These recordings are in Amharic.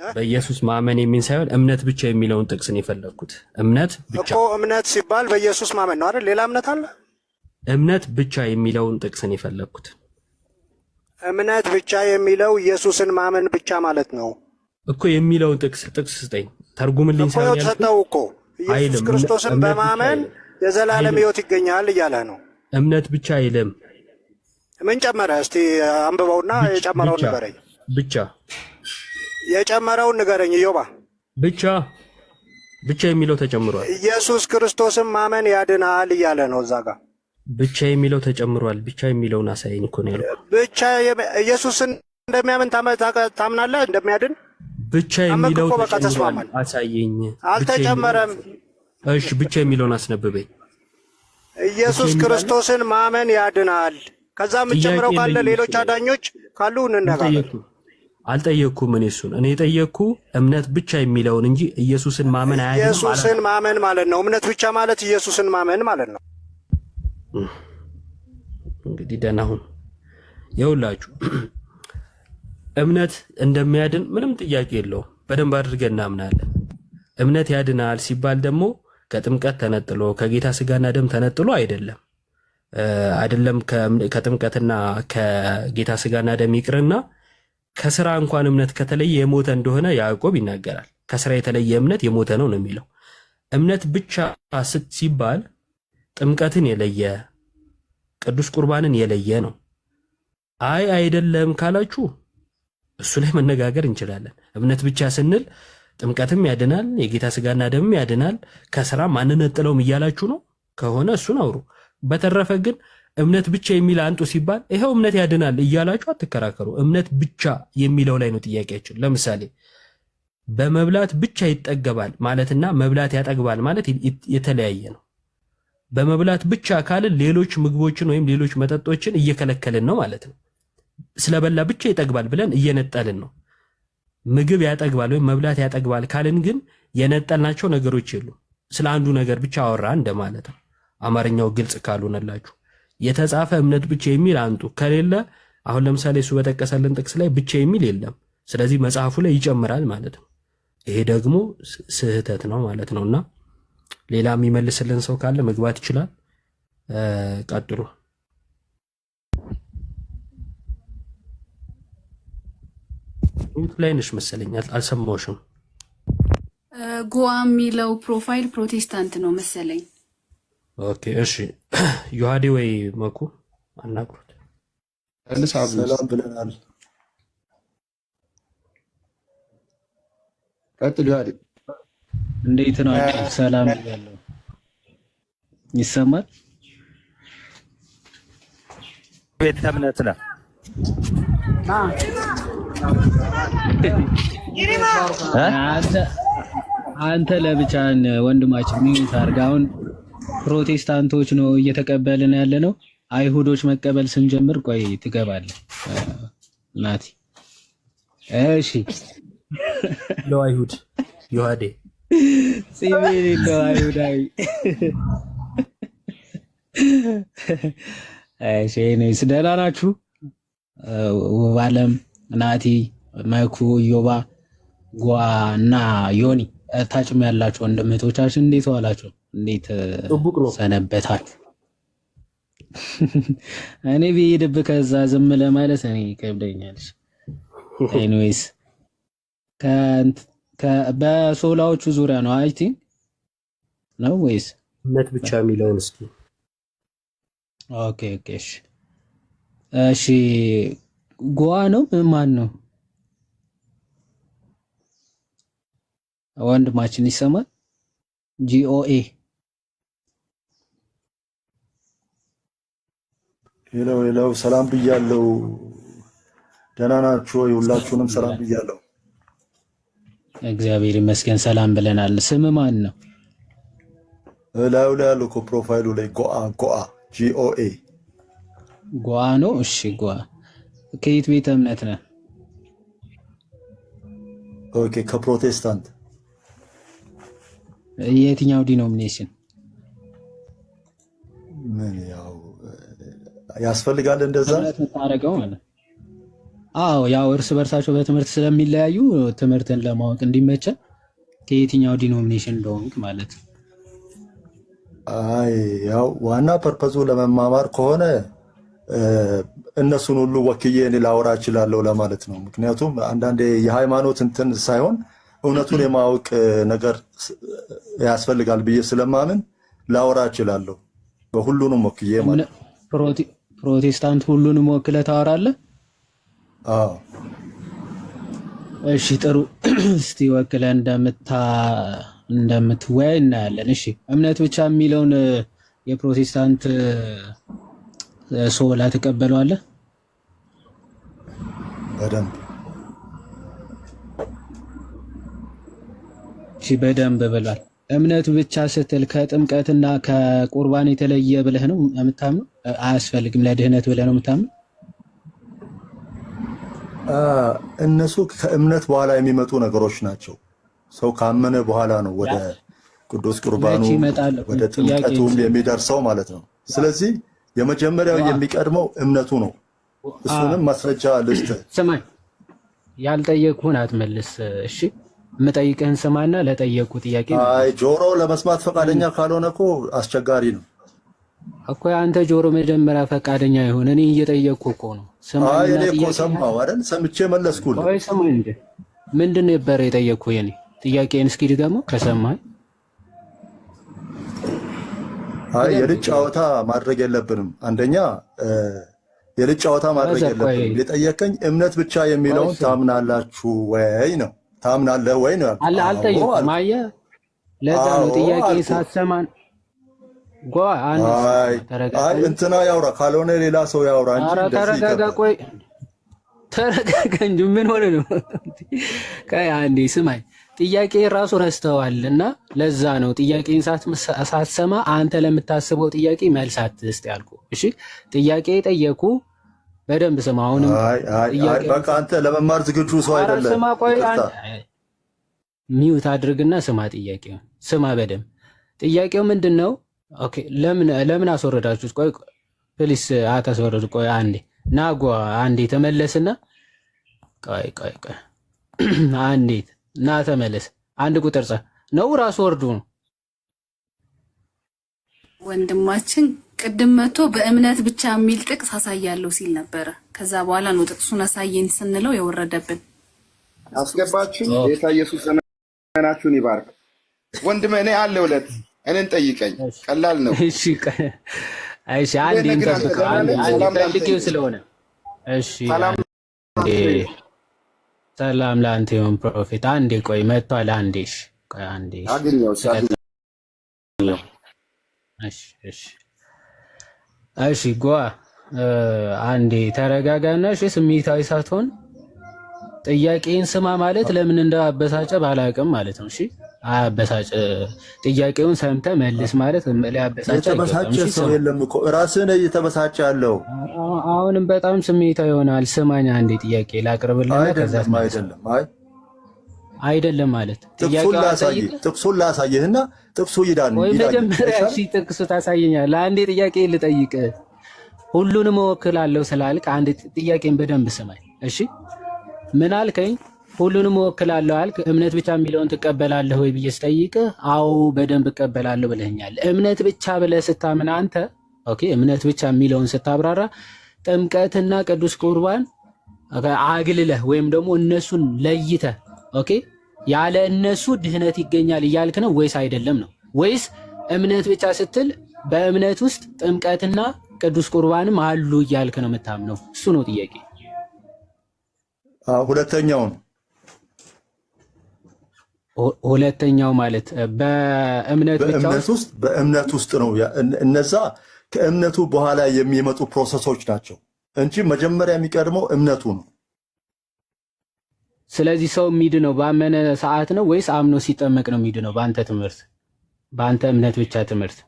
በኢየሱስ ማመን የሚል ሳይሆን እምነት ብቻ የሚለውን ጥቅስ ነው የፈለግኩት። እምነት ብቻ እኮ እምነት ሲባል በኢየሱስ ማመን ነው አይደል? ሌላ እምነት አለ? እምነት ብቻ የሚለውን ጥቅስ ነው የፈለግኩት። እምነት ብቻ የሚለው ኢየሱስን ማመን ብቻ ማለት ነው እኮ የሚለውን ጥቅስ ስጠኝ፣ ተርጉምልኝ። እኮ ተሰጠው እኮ ኢየሱስ ክርስቶስን በማመን የዘላለም ሕይወት ይገኛል እያለ ነው። እምነት ብቻ አይልም። ምን ጨመረ? እስቲ አንብበውና የጨመረውን ንገረኝ። ብቻ የጨመረውን ንገረኝ ኢዮባ። ብቻ የሚለው ተጨምሯል። ኢየሱስ ክርስቶስን ማመን ያድናል እያለ ነው እዛ ጋር። ብቻ የሚለው ተጨምሯል። ብቻ የሚለውን አሳየኝ እኮ ነው ያልኩህ። ብቻ ኢየሱስን እንደሚያምን ታምናለህ? እንደሚያድን ብቻ የሚለው ተጨምሯል። አሳየኝ። አልተጨመረም። እሺ ብቻ የሚለውን አስነብበኝ። ኢየሱስ ክርስቶስን ማመን ያድናል። ከዛ የምትጨምረው ካለ ሌሎች አዳኞች ካሉ እንነጋገር። አልጠየቅኩም እኔ የጠየቅኩ እምነት ብቻ የሚለውን እንጂ ኢየሱስን ማመን አያድንም። ኢየሱስን ማመን ማለት ነው። እምነት ብቻ ማለት ኢየሱስን ማመን ማለት ነው። እንግዲህ ደህና ሁን። ይኸውላችሁ እምነት እንደሚያድን ምንም ጥያቄ የለውም። በደንብ አድርገን እናምናለን። እምነት ያድናል ሲባል ደግሞ ከጥምቀት ተነጥሎ ከጌታ ስጋና ደም ተነጥሎ አይደለም። ከጥምቀትና ከጌታ ስጋና ደም ይቅርና ከስራ እንኳን እምነት ከተለየ የሞተ እንደሆነ ያዕቆብ ይናገራል። ከስራ የተለየ እምነት የሞተ ነው የሚለው። እምነት ብቻ ሲባል ጥምቀትን የለየ ቅዱስ ቁርባንን የለየ ነው። አይደለም ካላችሁ እሱ ላይ መነጋገር እንችላለን። እምነት ብቻ ስንል ጥምቀትም ያድናል፣ የጌታ ስጋና ደምም ያድናል፣ ከስራም አንነጥለውም እያላችሁ ነው ከሆነ እሱን አውሩ። በተረፈ ግን እምነት ብቻ የሚል አንጡ ሲባል ይሄው እምነት ያድናል እያላችሁ አትከራከሩ። እምነት ብቻ የሚለው ላይ ነው ጥያቄያችን። ለምሳሌ በመብላት ብቻ ይጠገባል ማለትና መብላት ያጠግባል ማለት የተለያየ ነው። በመብላት ብቻ ካልን ሌሎች ምግቦችን ወይም ሌሎች መጠጦችን እየከለከልን ነው ማለት ነው። ስለበላ ብቻ ይጠግባል ብለን እየነጠልን ነው። ምግብ ያጠግባል ወይም መብላት ያጠግባል ካልን ግን የነጠልናቸው ነገሮች የሉም። ስለ አንዱ ነገር ብቻ አወራ እንደማለት ነው። አማርኛው ግልጽ ካልሆነላችሁ የተጻፈ እምነት ብቻ የሚል አንጡ። ከሌለ አሁን ለምሳሌ እሱ በጠቀሰልን ጥቅስ ላይ ብቻ የሚል የለም። ስለዚህ መጽሐፉ ላይ ይጨምራል ማለት ነው። ይሄ ደግሞ ስህተት ነው ማለት ነውና ሌላ የሚመልስልን ሰው ካለ መግባት ይችላል። ቀጥሉ። ላይ ነሽ መሰለኝ፣ አልሰማሁሽም። ጎዋ የሚለው ፕሮፋይል ፕሮቴስታንት ነው መሰለኝ። ኦኬ እሺ። ዮሐዴ ወይ መኩ አናግሩት። ሰላም ብለናል። ቀጥል ዮሐዴ። እንዴት ነው? ሰላም ያለው ይሰማል? ቤተ እምነት ነው። አንተ ለብቻህን ወንድማችን ሚዩት አድርግ። አሁን ፕሮቴስታንቶች ነው እየተቀበልን ያለ ነው። አይሁዶች መቀበል ስንጀምር ቆይ ትገባለህ ናቲ። እሺ ለአይሁድ ዮሐዴ ሲቪል ነው አይሁዳዊ። እሺ ነኝ። ደህና ናችሁ? ውባለም፣ ናቲ፣ መኩ፣ ዮባ፣ ጓ እና ዮኒ ታጭም ያላችሁ ወንድምቶቻችን እንዴት ዋላችሁ? እንዴት ሰነበታችሁ? እኔ ብሄድብህ ከዛ ዝም ለማለት እኔ ከብደኛለች። ኤኒዌይስ በሶላዎቹ ዙሪያ ነው አይ ቲንክ ነው ወይስ እምነት ብቻ የሚለውን እስኪ። ኦኬ እሺ ጎዋ ነው ማን ነው ወንድማችን? ይሰማል? ጂኦኤ ሄሎ ሰላም ብያለሁ። ደህና ናችሁ ወይ? ሁላችሁንም ሰላም ብያለሁ። እግዚአብሔር ይመስገን ሰላም ብለናል። ስም ማን ነው? ላዩ ላይ ያለው እኮ ፕሮፋይሉ ላይ ጎአ ጂኦኤ ጎአ ነው። እሺ ጎአ ከየት ቤተ እምነት ነህ? ኦኬ ከፕሮቴስታንት። የትኛው ዲኖሚኔሽን? ምን ያው ያስፈልጋል እንደዛ ታረጋው ማለት አዎ ያው እርስ በርሳቸው በትምህርት ስለሚለያዩ ትምህርትን ለማወቅ እንዲመቸን ከየትኛው ዲኖሚኔሽን እንደሆንክ ማለት ነው። አይ ያው ዋና ፐርፐዙ ለመማማር ከሆነ እነሱን ሁሉ ወክዬ እኔ ላወራ እችላለሁ ለማለት ነው። ምክንያቱም አንዳንዴ የሃይማኖት እንትን ሳይሆን እውነቱን የማወቅ ነገር ያስፈልጋል ብዬ ስለማምን ላወራ እችላለሁ በሁሉንም ወክዬ ማለት ነው። ፕሮቴስታንት ሁሉንም ወክለህ ታወራለህ? አዎ እሺ ጥሩ። እስቲ ወክለህ እንደምትወያይ እናያለን። እሺ እምነት ብቻ የሚለውን የፕሮቴስታንት ሶላ ትቀበለዋለህ? በደንብ እሺ በደንብ ብሏል። እምነት ብቻ ስትል ከጥምቀትና ከቁርባን የተለየ ብለህ ነው የምታምነው? አያስፈልግም ለድህነት ብለህ ነው የምታምነው? እነሱ ከእምነት በኋላ የሚመጡ ነገሮች ናቸው። ሰው ካመነ በኋላ ነው ወደ ቅዱስ ቁርባኑ ወደ ጥምቀቱም የሚደርሰው ማለት ነው። ስለዚህ የመጀመሪያው የሚቀድመው እምነቱ ነው። እሱንም ማስረጃ ልስጥህ። ስማኝ፣ ያልጠየቅሁህን አትመልስ እሺ? የምጠይቅህን ስማና ለጠየቅሁ ጥያቄ አይ ጆሮ ለመስማት ፈቃደኛ ካልሆነ እኮ አስቸጋሪ ነው እኮ። አንተ ጆሮ መጀመሪያ ፈቃደኛ ይሁን። እኔ እየጠየቅሁ እኮ ነው። አይ እኔ እኮ ሰማሁ አይደል? ሰምቼ መለስኩልህ። አይ ሰማኝ እንዴ? ምንድን ነበር የጠየቅሁ? የኔ ጥያቄን እስኪ ድገመው ከሰማኝ። አይ የልጅ ጨዋታ ማድረግ የለብንም። አንደኛ የልጅ ጨዋታ ማድረግ የለብንም። የጠየቀኝ እምነት ብቻ የሚለውን ታምናላችሁ ወይ ነው። ታምናለህ ወይ ነው ያልኩት። አልጠየቅኩም። አየህ፣ ለዛ ነው ጥያቄ ሳትሰማን አይ እንትና ያውራ ካልሆነ ሌላ ሰው ያውራ እንጂ ተረጋጋ። ቆይ ተረጋጋ እንጂ ምን ሆነ ነው? አንዴ ስማኝ፣ ጥያቄ ራሱ ረስተዋል እና ለዛ ነው ጥያቄን ሳትሰማ አንተ ለምታስበው ጥያቄ መልስ አትስጥ ያልኩህ። እሺ ጥያቄ ጠየቁ፣ በደንብ ስማ። አሁንም በቃ አንተ ለመማር ዝግጁ ሰው አይደለም። ስማ፣ ቆይ ሚውት አድርግና ስማ። ጥያቄውን ስማ በደንብ። ጥያቄው ምንድን ነው? ኦኬ ለምን አስወረዳችሁት? ቆይ ፕሊስ አታስወረዱ። ቆይ አንዴ ናጓ አንዴ ተመለስና ቆይ አንዴ ና ተመለስ። አንድ ቁጥር ነው ራሱ ወርዱ ነው። ወንድማችን ቅድም መጥቶ በእምነት ብቻ የሚል ጥቅስ አሳያለሁ ሲል ነበረ። ከዛ በኋላ ነው ጥቅሱን አሳየን ስንለው የወረደብን። አስገባችሁ። ጌታ ኢየሱስ ዘመናችሁን ይባርክ። ወንድሜ እኔ አለሁለት፣ እኔን ጠይቀኝ። ቀላል ነው። እሺ አንዴ እንጠብቀው። አንዴ ፈልጌው ስለሆነ እሺ። ሰላም ለአንተ ይሁን ፕሮፌት። አንዴ ቆይ መጥቷል። አንዴ ቆይ አንዴ አግኘው። እሺ ጓ አንዴ ተረጋጋና እሺ፣ ስሜታዊ ሳትሆን ጥያቄን ስማ ማለት ለምን እንዳበሳጨ ባላቅም ማለት ነው። እሺ አበሳጨ። ጥያቄውን ሰምተህ መልስ ማለት ሊያበሳጨ የተበሳጨ ሰው የለም እኮ ራስህ ነህ እየተበሳጨ ያለው። አሁንም በጣም ስሜታዊ ይሆናል። ስማኝ አንዴ ጥያቄ ላቅርብልህ። ከዛ አይደለም ማለት ጥቅሱን ላሳየህና ጥቅሱ ይዳን ወይ መጀመሪያ እሺ ጥቅሱ ታሳየኛለህ። አንዴ ጥያቄ ልጠይቅ። ሁሉንም እወክላለሁ ስላልክ አንድ ጥያቄን በደንብ ስማኝ እሺ። ምን አልከኝ? ሁሉንም እወክላለሁ አልክ። እምነት ብቻ የሚለውን ትቀበላለህ ወይ ብዬ ስጠይቅህ አዎ በደንብ እቀበላለሁ ብለኸኛል። እምነት ብቻ ብለህ ስታምን አንተ ኦኬ፣ እምነት ብቻ የሚለውን ስታብራራ ጥምቀትና ቅዱስ ቁርባን አግልለህ ወይም ደግሞ እነሱን ለይተህ ኦኬ፣ ያለ እነሱ ድህነት ይገኛል እያልክ ነው ወይስ አይደለም ነው? ወይስ እምነት ብቻ ስትል በእምነት ውስጥ ጥምቀትና ቅዱስ ቁርባንም አሉ እያልክ ነው የምታምነው? እሱ ነው ጥያቄ። ሁለተኛው ማለት በእምነት ውስጥ ነው። እነዛ ከእምነቱ በኋላ የሚመጡ ፕሮሰሶች ናቸው እንጂ መጀመሪያ የሚቀድመው እምነቱ ነው። ስለዚህ ሰው የሚድነው ባመነ ሰዓት ነው ወይስ አምኖ ሲጠመቅ ነው የሚድነው? በአንተ ትምህርት፣ በአንተ እምነት ብቻ ትምህርት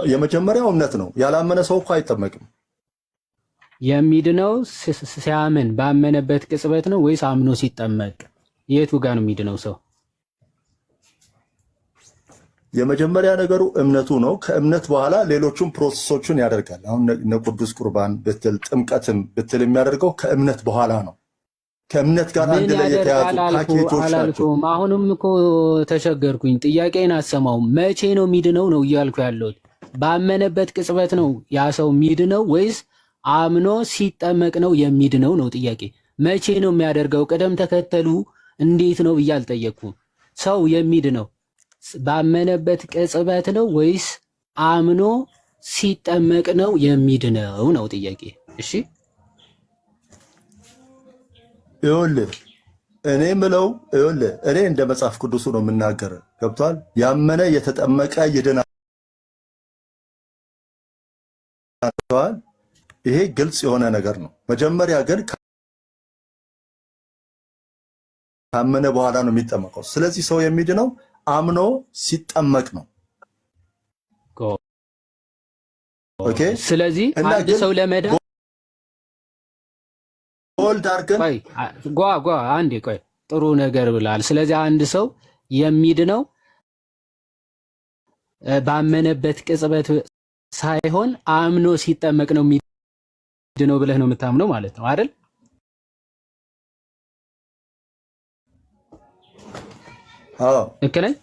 የመጀመሪያው እምነት ነው። ያላመነ ሰው እኮ አይጠመቅም። የሚድነው ሲያምን ባመነበት ቅጽበት ነው ወይስ አምኖ ሲጠመቅ? የቱ ጋር ነው የሚድነው ሰው? የመጀመሪያ ነገሩ እምነቱ ነው። ከእምነት በኋላ ሌሎቹም ፕሮሰሶቹን ያደርጋል። አሁን እነ ቅዱስ ቁርባን ብትል ጥምቀትም ብትል የሚያደርገው ከእምነት በኋላ ነው። ከእምነት ጋር አንድ ላይ የተያዙ ፓኬጆች ናቸው። አሁንም እኮ ተቸገርኩኝ። ጥያቄን አሰማው። መቼ ነው ሚድነው ነው እያልኩ ያለሁት። ባመነበት ቅጽበት ነው ያ ሰው ሚድነው ወይስ አምኖ ሲጠመቅ ነው የሚድነው ነው ጥያቄ። መቼ ነው የሚያደርገው? ቅደም ተከተሉ እንዴት ነው ብዬ አልጠየቅኩም። ሰው የሚድነው ባመነበት ቅጽበት ነው ወይስ አምኖ ሲጠመቅ ነው የሚድነው ነው ጥያቄ። እሺ ይኸውልህ እኔ ምለው ይኸውልህ እኔ እንደ መጽሐፍ ቅዱሱ ነው የምናገር። ገብቷል? ያመነ የተጠመቀ ይድናል። ይሄ ግልጽ የሆነ ነገር ነው። መጀመሪያ ግን ካመነ በኋላ ነው የሚጠመቀው። ስለዚህ ሰው የሚድነው አምኖ ሲጠመቅ ነው። ኦኬ። ስለዚህ አንድ ሰው ለመዳን ወልድ አድርገን አንዴ ቆይ፣ ጥሩ ነገር ብላል። ስለዚህ አንድ ሰው የሚድነው ባመነበት ቅጽበት ሳይሆን አምኖ ሲጠመቅ ነው የሚድነው ብለህ ነው የምታምነው ማለት ነው አይደል? አዎ ልክ ነኝ።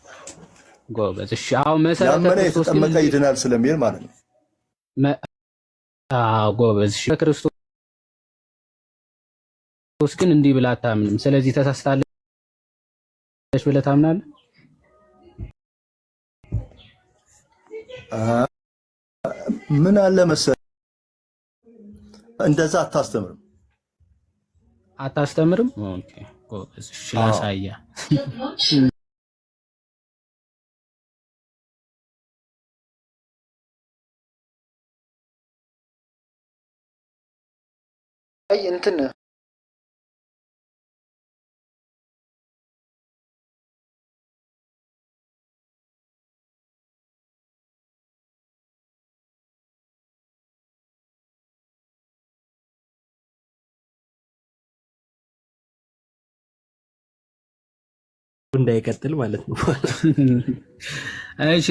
ጎበዝ። እሺ አሁን መሰረተ ክርስቶስ የተጠመቀ ይድናል ስለሚል ማለት ነው። አዎ ጎበዝ። እሺ ክርስቶስ ግን እንዲህ ብላ አታምንም። ስለዚህ ተሳስታለች ብለህ ታምናለህ? ምን አለ መሰለህ እንደዛ አታስተምርም። ኦኬ ጎበዝ። እሺ ላሳያ። አይ እንትን እንዳይቀጥል ማለት ነው። እሺ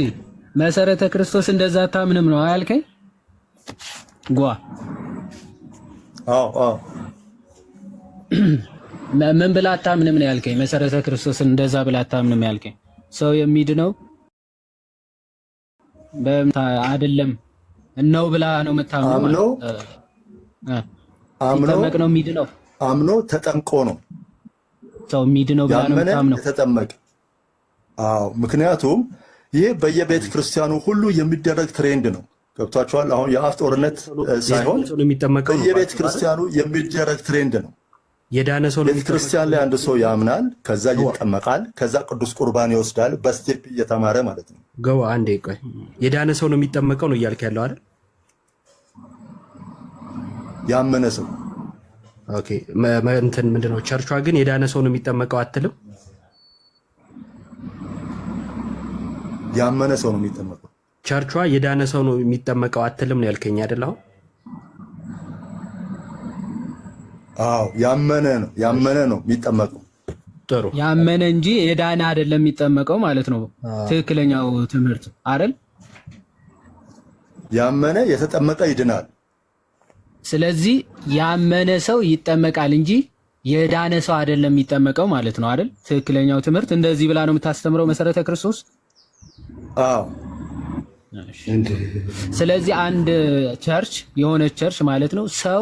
መሰረተ ክርስቶስ እንደዛ አታምንም ነው አያልከኝ? አዎ ምን ብላ አታምንም ነው ያልከኝ? መሰረተ ክርስቶስ እንደዛ ብላ አታምንም ያልከኝ? ሰው የሚድነው አይደለም ነው ብላ ነው የምታምነው? ሲጠመቅ ነው የሚድነው? አምኖ ተጠምቆ ነው ሰው የሚድነው ብላ ነው የምታምነው? ተጠመቅ። አዎ ምክንያቱም ይህ በየቤተ ክርስቲያኑ ሁሉ የሚደረግ ትሬንድ ነው። ገብቷችኋል? አሁን የአፍ ጦርነት ሳይሆን በየቤተ ክርስቲያኑ የሚደረግ ትሬንድ ነው። የዳነ ሰው ቤተ ክርስቲያን ላይ አንድ ሰው ያምናል፣ ከዛ ይጠመቃል፣ ከዛ ቅዱስ ቁርባን ይወስዳል። በስቴፕ እየተማረ ማለት ነው። ገዋ አንዴ ቆይ፣ የዳነ ሰው ነው የሚጠመቀው ነው እያልክ ያለው አይደል? ያመነ ሰው ኦኬ። እንትን ምንድነው ቸርቿ ግን የዳነ ሰው ነው የሚጠመቀው አትልም? ያመነ ሰው ነው የሚጠመቀው። ቸርቿ የዳነ ሰው ነው የሚጠመቀው አትልም ነው ያልከኝ አይደል? አዎ ያመነ ነው የሚጠመቀው። ጥሩ ያመነ እንጂ የዳነ አይደለም የሚጠመቀው ማለት ነው። ትክክለኛው ትምህርት አይደል? ያመነ የተጠመቀ ይድናል። ስለዚህ ያመነ ሰው ይጠመቃል እንጂ የዳነ ሰው አይደለም የሚጠመቀው ማለት ነው አይደል? ትክክለኛው ትምህርት እንደዚህ ብላ ነው የምታስተምረው መሰረተ ክርስቶስ። አዎ። ስለዚህ አንድ ቸርች የሆነች ቸርች ማለት ነው ሰው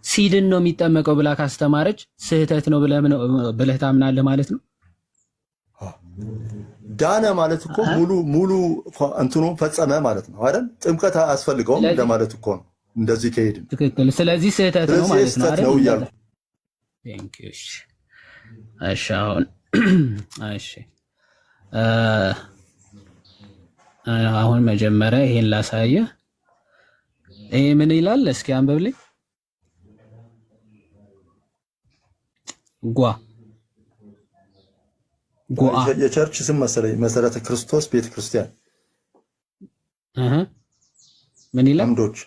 ሲድን ነው የሚጠመቀው ብላ ካስተማረች ስህተት ነው ብለህ ታምናለህ ማለት ነው? ዳነ ማለት እኮ ሙሉ እንትኑ ፈጸመ ማለት ነው አይደል? ጥምቀት አያስፈልገውም እንደማለት እኮ ነው። እንደዚህ ከሄድን ትክክል። ስለዚህ ስህተት ነው ማለት ነው አይደል? እሺ አሁን እሺ አሁን መጀመሪያ ይሄን ላሳየ። ይሄ ምን ይላል? እስኪ አንብብልኝ። የቸርች ስም መሰለኝ መሰረተ ክርስቶስ ቤተክርስቲያን። ምን ይላል? አምዶች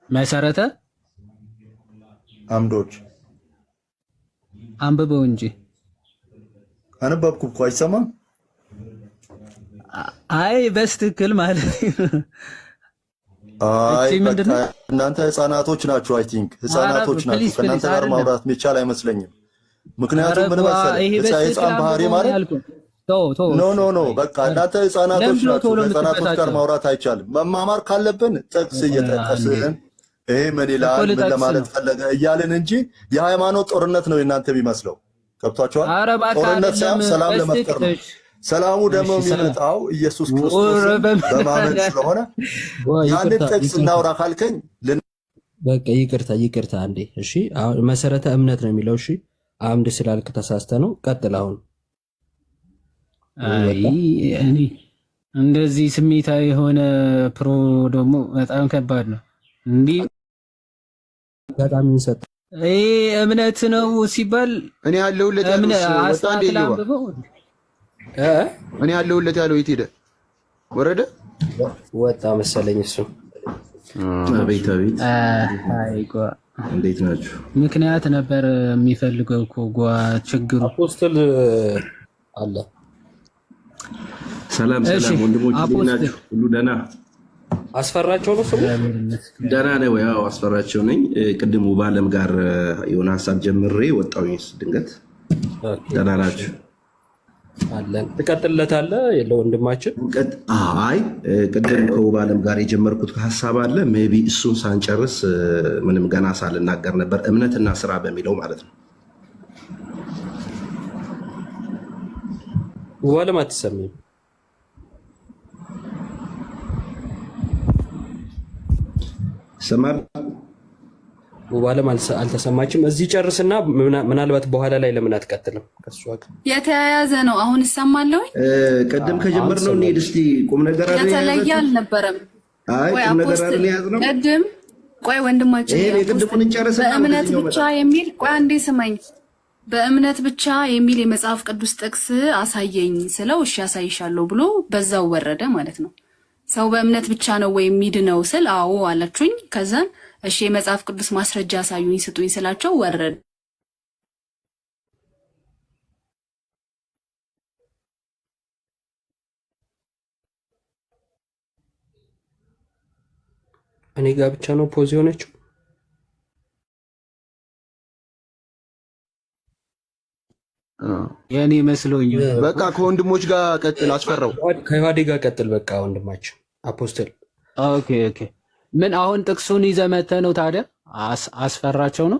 መሰረተ አምዶች አንብበው እንጂ አነበብኩ እኮ አይሰማም? አይ በስትክክል ማለት አይ በቃ እናንተ ህፃናቶች ናችሁ። አይ ቲንክ ህፃናቶች ናችሁ። ከእናንተ ጋር ማውራት የሚቻል አይመስለኝም። ምክንያቱም ምን መሰለህ ህፃን ባህሪ ማለት ኖ በቃ እናንተ ህፃናቶች ናችሁ። ከህፃናቶች ጋር ማውራት አይቻልም። መማማር ካለብን ጥቅስ እየጠቀስን ይሄ ምን ይላል ምን ለማለት ፈለገ እያልን እንጂ የሃይማኖት ጦርነት ነው የእናንተ የሚመስለው። ገብቷችኋል? ጦርነት ሳይሆን ሰላም ለመፍጠር ነው። ሰላሙ ደግሞ የሚመጣው ኢየሱስ ክርስቶስ በማመን ስለሆነ ያንን ጥቅስ እናውራ ካልከኝ በቃ ይቅርታ አንዴ። እሺ አሁን መሰረተ እምነት ነው የሚለው። እሺ አምድ ስላልክ ተሳስተ ነው። ቀጥል። አሁን እኔ እንደዚህ ስሜታዊ የሆነ ፕሮ ደግሞ በጣም ከባድ ነው። እንዲህ በጣም ይንሰጥ እምነት ነው ሲባል እኔ ያለሁለት እኔ ያለሁለት ያለው የት ሄደ? ወረደ ወጣ መሰለኝ እሱ። አቤት እንዴት ናችሁ? ምክንያት ነበር የሚፈልገው እኮ ችግሩ አፖስትል አለ። ሰላም ወንድሞች እንዴት ናችሁ? ሁሉ ደህና? አስፈራቸው ነው ስሙ። ደህና ነው። ያው አስፈራቸው ነኝ። ቅድም በአለም ጋር የሆነ ሀሳብ ጀምሬ ወጣሁኝ ድንገት። ደህና ናችሁ? አለን። ትቀጥልለታለህ ለወንድማችን? አይ ቅድም ከውባለም ጋር የጀመርኩት ሀሳብ አለ። ሜይ ቢ እሱን ሳንጨርስ ምንም ገና ሳልናገር ነበር። እምነትና ስራ በሚለው ማለት ነው። ውባለም አትሰሚም? ሰማል ውባለም አልተሰማችም። እዚህ ጨርስና ምናልባት በኋላ ላይ ለምን አትቀጥልም? ከሷ ጋር የተያያዘ ነው። አሁን ይሰማል ወይ? ቅድም ከጀመርነው እንሂድ እስቲ። ቁም ነገር አይደል? የተለየ አልነበረም። አይ ቁም ነገር አይደል ያዝነው? ቅድም ቆይ ወንድማችን በእምነት ብቻ የሚል ቆይ አንዴ ስማኝ። በእምነት ብቻ የሚል የመጽሐፍ ቅዱስ ጥቅስ አሳየኝ ስለው እሺ ያሳይሻለሁ ብሎ በዛው ወረደ ማለት ነው። ሰው በእምነት ብቻ ነው ወይ የሚድነው ስል አዎ አላችሁኝ። ከዛን እሺ የመጽሐፍ ቅዱስ ማስረጃ አሳዩኝ ስጡኝ ስላቸው ወረደ። እኔ ጋር ብቻ ነው ፖዝ የሆነችው? የኔ መስሎኝ። በቃ ከወንድሞች ጋር ቀጥል። አስፈራው ከዮሐዴ ጋር ቀጥል። በቃ ወንድማችን አፖስትል። ኦኬ ምን አሁን ጥቅሱን ይዘህ መተህ ነው ታዲያ? አስፈራቸው ነው።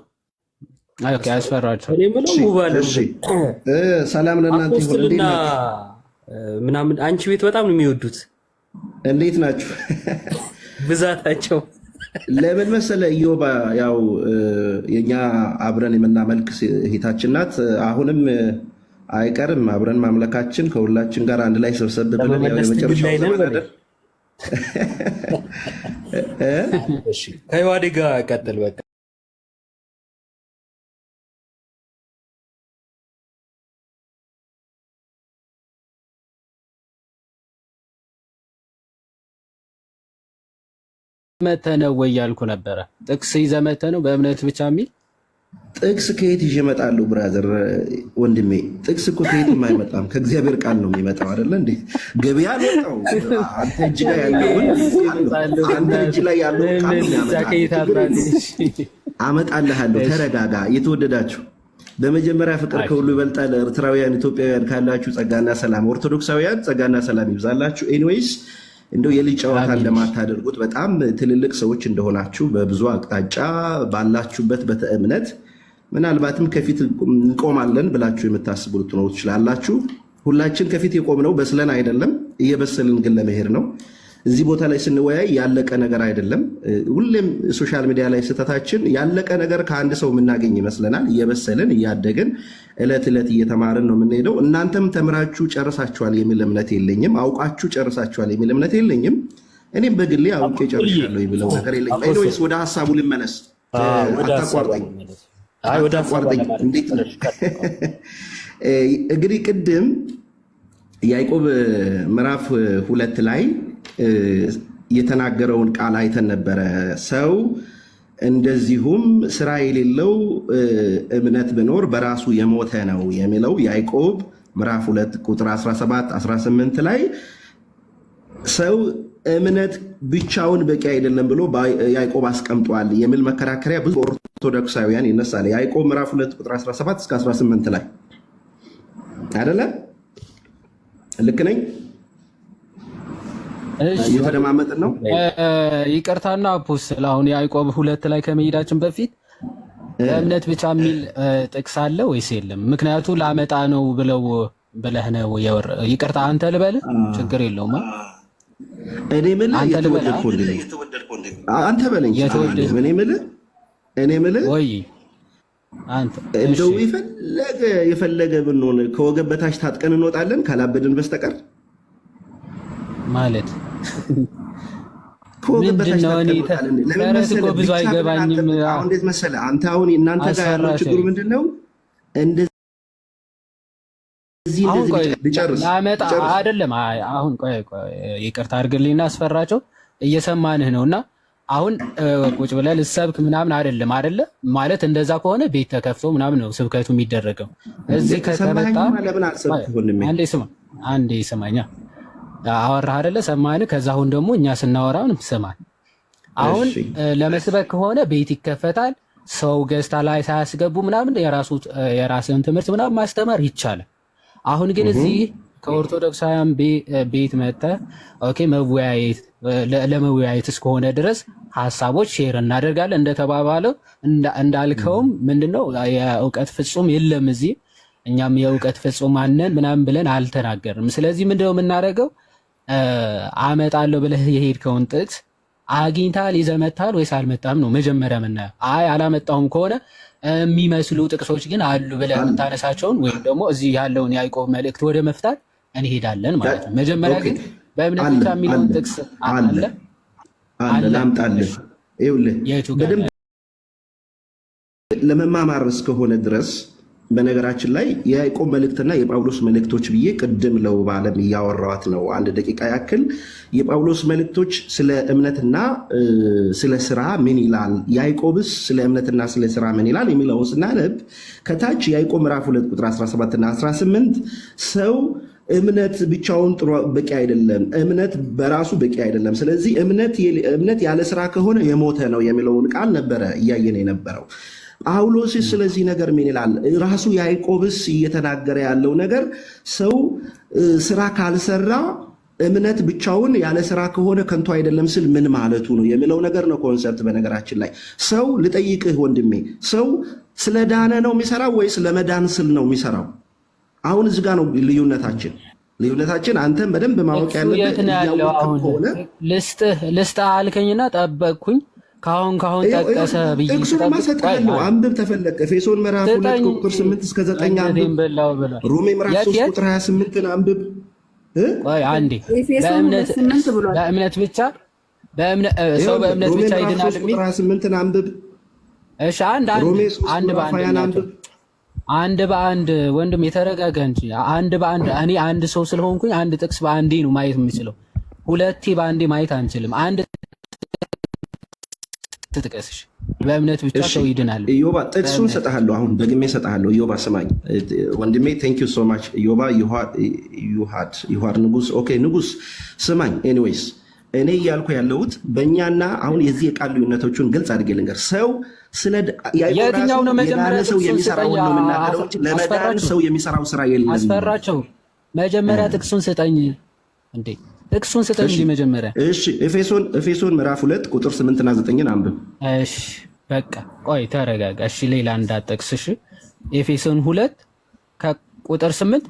ኦኬ አስፈራቸው። እኔ ምንም ውባለም ሰላም ለእናንተ ይሁን። ምናምን አንቺ ቤት በጣም ነው የሚወዱት። እንዴት ናችሁ? ብዛታቸው ለምን መሰለ ኢዮባ፣ ያው የኛ አብረን የምናመልክ እህታችን ናት። አሁንም አይቀርም አብረን ማምለካችን ከሁላችን ጋር አንድ ላይ ሰብሰብ ብለን ያው የመጨረሻው ዘመን አይደል? እሺ ከዮሐዴ ጋር ቀጥል። በቃ መተህ ነው ወይ ያልኩ ነበረ። ጥቅስ ይዘህ መተህ ነው በእምነት ብቻ የሚል ጥቅስ ከየት ይዤ እመጣለሁ? ብራዘር ወንድሜ፣ ጥቅስ እኮ ከየትም አይመጣም፣ ከእግዚአብሔር ቃል ነው የሚመጣው አይደለ እንዴ? ገበያ አልወጣው። አንተ እጅ ላይ ያለውን አመጣልሃለሁ። ተረጋጋ። የተወደዳችሁ በመጀመሪያ ፍቅር ከሁሉ ይበልጣል። ኤርትራውያን፣ ኢትዮጵያውያን ካላችሁ ጸጋና ሰላም፣ ኦርቶዶክሳውያን ጸጋና ሰላም ይብዛላችሁ። ኤኒዌይስ እንደው የልጅ ጨዋታ እንደማታደርጉት በጣም ትልልቅ ሰዎች እንደሆናችሁ በብዙ አቅጣጫ ባላችሁበት በእምነት ምናልባትም ከፊት እንቆማለን ብላችሁ የምታስቡ ልትኖሩ ትችላላችሁ። ሁላችን ከፊት የቆምነው በስለን አይደለም፣ እየበሰልን ግን ለመሄድ ነው። እዚህ ቦታ ላይ ስንወያይ ያለቀ ነገር አይደለም። ሁሌም ሶሻል ሚዲያ ላይ ስህተታችን ያለቀ ነገር ከአንድ ሰው የምናገኝ ይመስለናል። እየበሰልን እያደግን ዕለት ዕለት እየተማርን ነው የምንሄደው። እናንተም ተምራችሁ ጨርሳችኋል የሚል እምነት የለኝም። አውቃችሁ ጨርሳችኋል የሚል እምነት የለኝም። እኔም በግሌ አውቄ ጨርሻለሁ የሚለው ነገር የለኝም። ኤኒዌይስ ወደ ሀሳቡ ልመለስ። አታቋርጠኝ። እንዴት ነው እንግዲህ ቅድም ያዕቆብ ምዕራፍ 2 ላይ የተናገረውን ቃል አይተን ነበረ። ሰው እንደዚሁም ስራ የሌለው እምነት ቢኖር በራሱ የሞተ ነው የሚለው ያዕቆብ ምዕራፍ 2 ቁጥር 17 18 ላይ ሰው እምነት ብቻውን በቂ አይደለም ብሎ ያዕቆብ አስቀምጧል የሚል መከራከሪያ ብዙ ኦርቶዶክሳውያን ይነሳል። ያዕቆብ ምዕራፍ 2 ቁጥር 17 እስከ 18 ላይ አይደለ? ልክ ነኝ? እየተደማመጥን ነው። ይቅርታና አፖስትል አሁን ያዕቆብ 2 ላይ ከመሄዳችን በፊት እምነት ብቻ የሚል ጥቅስ አለ ወይስ የለም? ምክንያቱ ላመጣ ነው ብለህ ነው የወር ይቅርታ አንተ ልበል፣ ችግር የለውም። እኔ ምን አንተ በለኝ። እኔ ምን ወይ አንተ እንደው የፈለገ ብንሆን ከወገብ በታች ታጥቀን እንወጣለን ካላበድን በስተቀር ማለት ከወገብ በታች ታጥቀን እንወጣለን። ለምን መሰለህ ብዙ አይገባኝም። አሁን እንዴት መሰለህ አንተ አሁን እናንተ ጋር ያለው ችግር ምንድነው? እንደዚህ ልጨርስ አይደለም። አሁን ቆይ ይቅርታ አድርግልኝና አስፈራቸው እየሰማንህ ነውና አሁን ቁጭ ብለህ ልሰብክ ምናምን አይደለም አይደለ? ማለት እንደዛ ከሆነ ቤት ተከፍቶ ምናምን ነው ስብከቱ የሚደረገው። እዚህ ከተመጣ አንዴ ስማኛ አወራህ አይደለ? ሰማንህ። ከዛ አሁን ደግሞ እኛ ስናወራውን ስማን። አሁን ለመስበክ ከሆነ ቤት ይከፈታል። ሰው ገዝታ ላይ ሳያስገቡ ምናምን የራስን ትምህርት ምናምን ማስተማር ይቻላል። አሁን ግን እዚህ ከኦርቶዶክሳውያን ቤት መጥተህ ኦኬ ለመወያየት እስከሆነ ድረስ ሀሳቦች ሼር እናደርጋለን። እንደተባባለው እንዳልከውም ምንድነው የእውቀት ፍጹም የለም እዚህ። እኛም የእውቀት ፍጹም ማነን ምናምን ብለን አልተናገርም። ስለዚህ ምንድነው የምናደርገው? አመጣለሁ ብለህ የሄድከውን ጥቅስ አግኝታል ይዘህ መጥተሃል ወይስ አልመጣም ነው መጀመሪያ የምናየው። አይ አላመጣሁም ከሆነ የሚመስሉ ጥቅሶች ግን አሉ ብለህ የምታነሳቸውን ወይም ደግሞ እዚህ ያለውን ያዕቆብ መልእክት ወደ መፍታት እንሄዳለን ማለት ነው። መጀመሪያ ግን በእምነት ብቻ የሚለውን ጥቅስ አለ ላምጣልህ። ይኸውልህ በደንብ ለመማማር እስከሆነ ድረስ በነገራችን ላይ የያዕቆብ መልእክትና የጳውሎስ መልእክቶች ብዬ ቅድም ለውባለም እያወራኋት ነው አንድ ደቂቃ ያክል። የጳውሎስ መልእክቶች ስለ እምነትና ስለ ስራ ምን ይላል፣ ያዕቆብስ ስለ እምነትና ስለ ስራ ምን ይላል የሚለውን ስናነብ ከታች ያዕቆብ ምዕራፍ 2 ቁጥር 17 እና 18 ሰው እምነት ብቻውን በቂ አይደለም፣ እምነት በራሱ በቂ አይደለም፣ ስለዚህ እምነት ያለ ስራ ከሆነ የሞተ ነው የሚለውን ቃል ነበረ እያየን የነበረው። ጳውሎስ ስለዚህ ነገር ምን ይላል? ራሱ ያዕቆብስ እየተናገረ ያለው ነገር ሰው ስራ ካልሰራ እምነት ብቻውን ያለ ስራ ከሆነ ከንቱ አይደለም ስል ምን ማለቱ ነው የሚለው ነገር ነው ኮንሰፕት። በነገራችን ላይ ሰው ልጠይቅህ ወንድሜ፣ ሰው ስለ ዳነ ነው የሚሰራው ወይስ ለመዳን ስል ነው የሚሰራው? አሁን እዚህ ጋር ነው ልዩነታችን። አንተም በደንብ ማወቅ ያለበት ከሆነ ልስጥህ አልከኝና ጠበቅኩኝ። ካሁን ጠቀሰ ብዬ ጥቅሱን አንብብ ተፈለቀ። ኤፌሶን ምዕራፍ 2 ቁጥር 8 እስከ 9 አንብብ። ሮሜ ምዕራፍ 3 ቁጥር 28 አንብብ። አንዴ በእምነት ብቻ ሰው በእምነት ብቻ ይድናል የሚል 28 አንብብ። እሺ አንድ በአንድ ወንድም የተረጋጋ እንጂ አንድ በአንድ እኔ አንድ ሰው ስለሆንኩኝ አንድ ጥቅስ በአንዴ ነው ማየት የምችለው። ሁለቴ በአንዴ ማየት አንችልም። አንድ ትጥቀስሽ በእምነት ብቻ ሰው ይድናል። ኢዮባ ጥቅሱን ሰጣለሁ፣ አሁን ደግሜ ሰጣለሁ። ኢዮባ ስማኝ ወንድሜ፣ ቴንክ ዩ ሶ ማች ኢዮባ። ዩሃድ ንጉስ። ኦኬ ንጉስ ስማኝ። ኤኒዌይስ እኔ እያልኩ ያለሁት በእኛና አሁን የዚህ የቃል ልዩነቶቹን ግልጽ አድርጌ ልንገር። ሰው የትኛው ነው መጀመሪያ ሰው የሚሰራው ነው የምናገረው እንጂ ለመዳን ሰው የሚሰራው ስራ የለም። አስፈራቸው። መጀመሪያ ጥቅሱን ስጠኝ እንዴ! ጥቅሱን ስጠኝ መጀመሪያ። እሺ ኤፌሶን ምዕራፍ 2 ቁጥር 8 እና 9 አንብብ። እሺ በቃ ቆይ ተረጋጋ። እሺ ሌላ እንዳጠቅስ። እሺ ኤፌሶን 2 ከቁጥር 8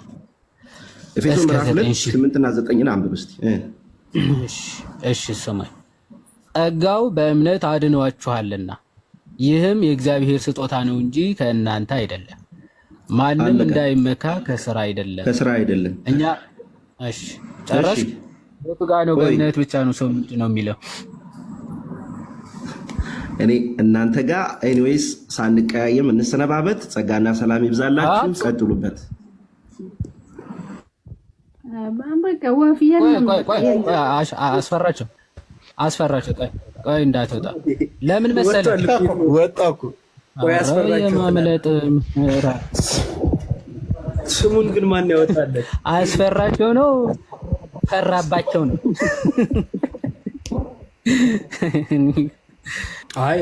ኤፌሶን ምዕራፍ 2 8 እና 9 አንብብ እስቲ። እሺ ስማኝ። ጸጋው በእምነት አድኗችኋልና ይህም የእግዚአብሔር ስጦታ ነው እንጂ ከእናንተ አይደለም፣ ማንም እንዳይመካ ከስራ አይደለም። እኛ እሺ ጨረስ። ወጡ ጋር ነው በእምነት ብቻ ነው ሰው ምንድን ነው የሚለው? እኔ እናንተ ጋር ኤኒዌይስ ሳንቀያየም እንሰነባበት። ጸጋና ሰላም ይብዛላችሁ። ቀጥሉበት። አስፈራቸው። ቆይ እንዳትወጣ። ለምን መሰለህ? ወጣኩ። ቆይ አስፈራቸው። ስሙን ግን ማን ያወጣለት? አስፈራቸው ነው ፈራባቸው ነው? አይ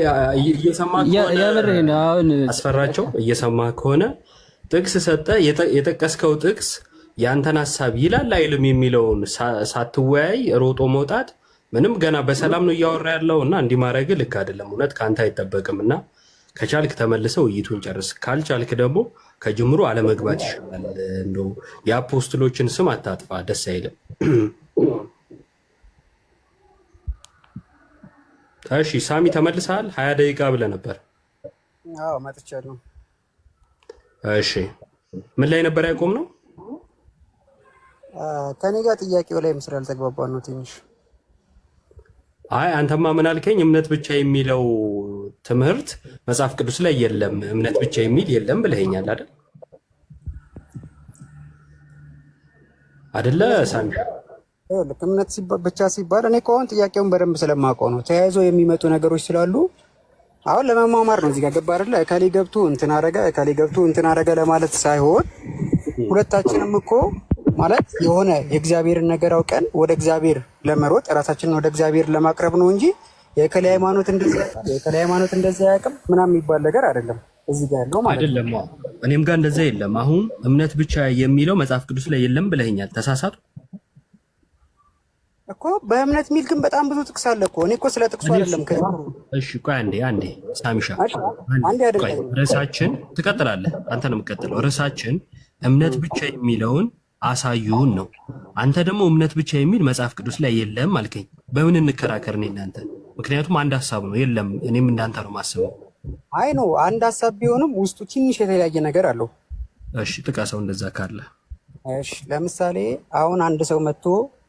እየሰማ ከሆነ አሁን አስፈራቸው እየሰማ ከሆነ ጥቅስ ሰጠ። የጠቀስከው ጥቅስ ያንተን ሐሳብ ይላል አይልም የሚለውን ሳትወያይ ሮጦ መውጣት ምንም ገና በሰላም ነው እያወራ ያለው እና እንዲህ ማድረግ ልክ አይደለም። እውነት ከአንተ አይጠበቅም እና ከቻልክ ተመልሰው ውይይቱን ጨርስ። ካልቻልክ ደግሞ ከጅምሩ አለመግባት ይሻላል። እንደው የአፖስትሎችን ስም አታጥፋ፣ ደስ አይልም። እሺ ሳሚ ተመልሰሃል? 20 ደቂቃ ብለህ ነበር። አዎ መጥቻለሁ። እሺ ምን ላይ ነበር ያቆምነው? ከኔ ጋር ጥያቄው ላይ ምስል አልተግባባን ነው ትንሽ። አይ አንተማ ምን አልከኝ? እምነት ብቻ የሚለው ትምህርት መጽሐፍ ቅዱስ ላይ የለም፣ እምነት ብቻ የሚል የለም ብለኸኛል አይደል? አይደለ ሳሚ? ልክ እምነት ብቻ ሲባል እኔ ከሆነ ጥያቄውን በደንብ ስለማውቀው ነው። ተያይዞ የሚመጡ ነገሮች ስላሉ አሁን ለመማማር ነው። እዚህ ጋር ገባ አይደለ? እከሌ ገብቶ እንትን አረገ፣ እከሌ ገብቶ እንትን አረገ ለማለት ሳይሆን ሁለታችንም እኮ ማለት የሆነ የእግዚአብሔርን ነገር አውቀን ወደ እግዚአብሔር ለመሮጥ ራሳችንን ወደ እግዚአብሔር ለማቅረብ ነው እንጂ የከላይ ሃይማኖት እንደዚህ አያውቅም ምናምን የሚባል ነገር አይደለም። እዚህ ጋር ያለው ማለት አይደለም። እኔም ጋር እንደዛ የለም። አሁን እምነት ብቻ የሚለው መጽሐፍ ቅዱስ ላይ የለም ብለኸኛል። ተሳሳቱ እኮ በእምነት ሚል ግን በጣም ብዙ ጥቅስ አለ እኮ። እኔ እኮ ስለ ጥቅሱ አይደለም እሺ ቆይ አንዴ ሳሚሻ ቆይ፣ ርዕሳችን ትቀጥላለህ። አንተ ነው የምትቀጥለው። ርዕሳችን እምነት ብቻ የሚለውን አሳዩን ነው። አንተ ደግሞ እምነት ብቻ የሚል መጽሐፍ ቅዱስ ላይ የለም አልከኝ። በምን እንከራከር እኔ እናንተ? ምክንያቱም አንድ ሀሳብ ነው። የለም እኔም እንዳንተ ነው ማስበው። አይ ነው አንድ ሀሳብ ቢሆንም ውስጡ ትንሽ የተለያየ ነገር አለው። እሺ ጥቀሰው እንደዛ ካለ። እሺ ለምሳሌ አሁን አንድ ሰው መጥቶ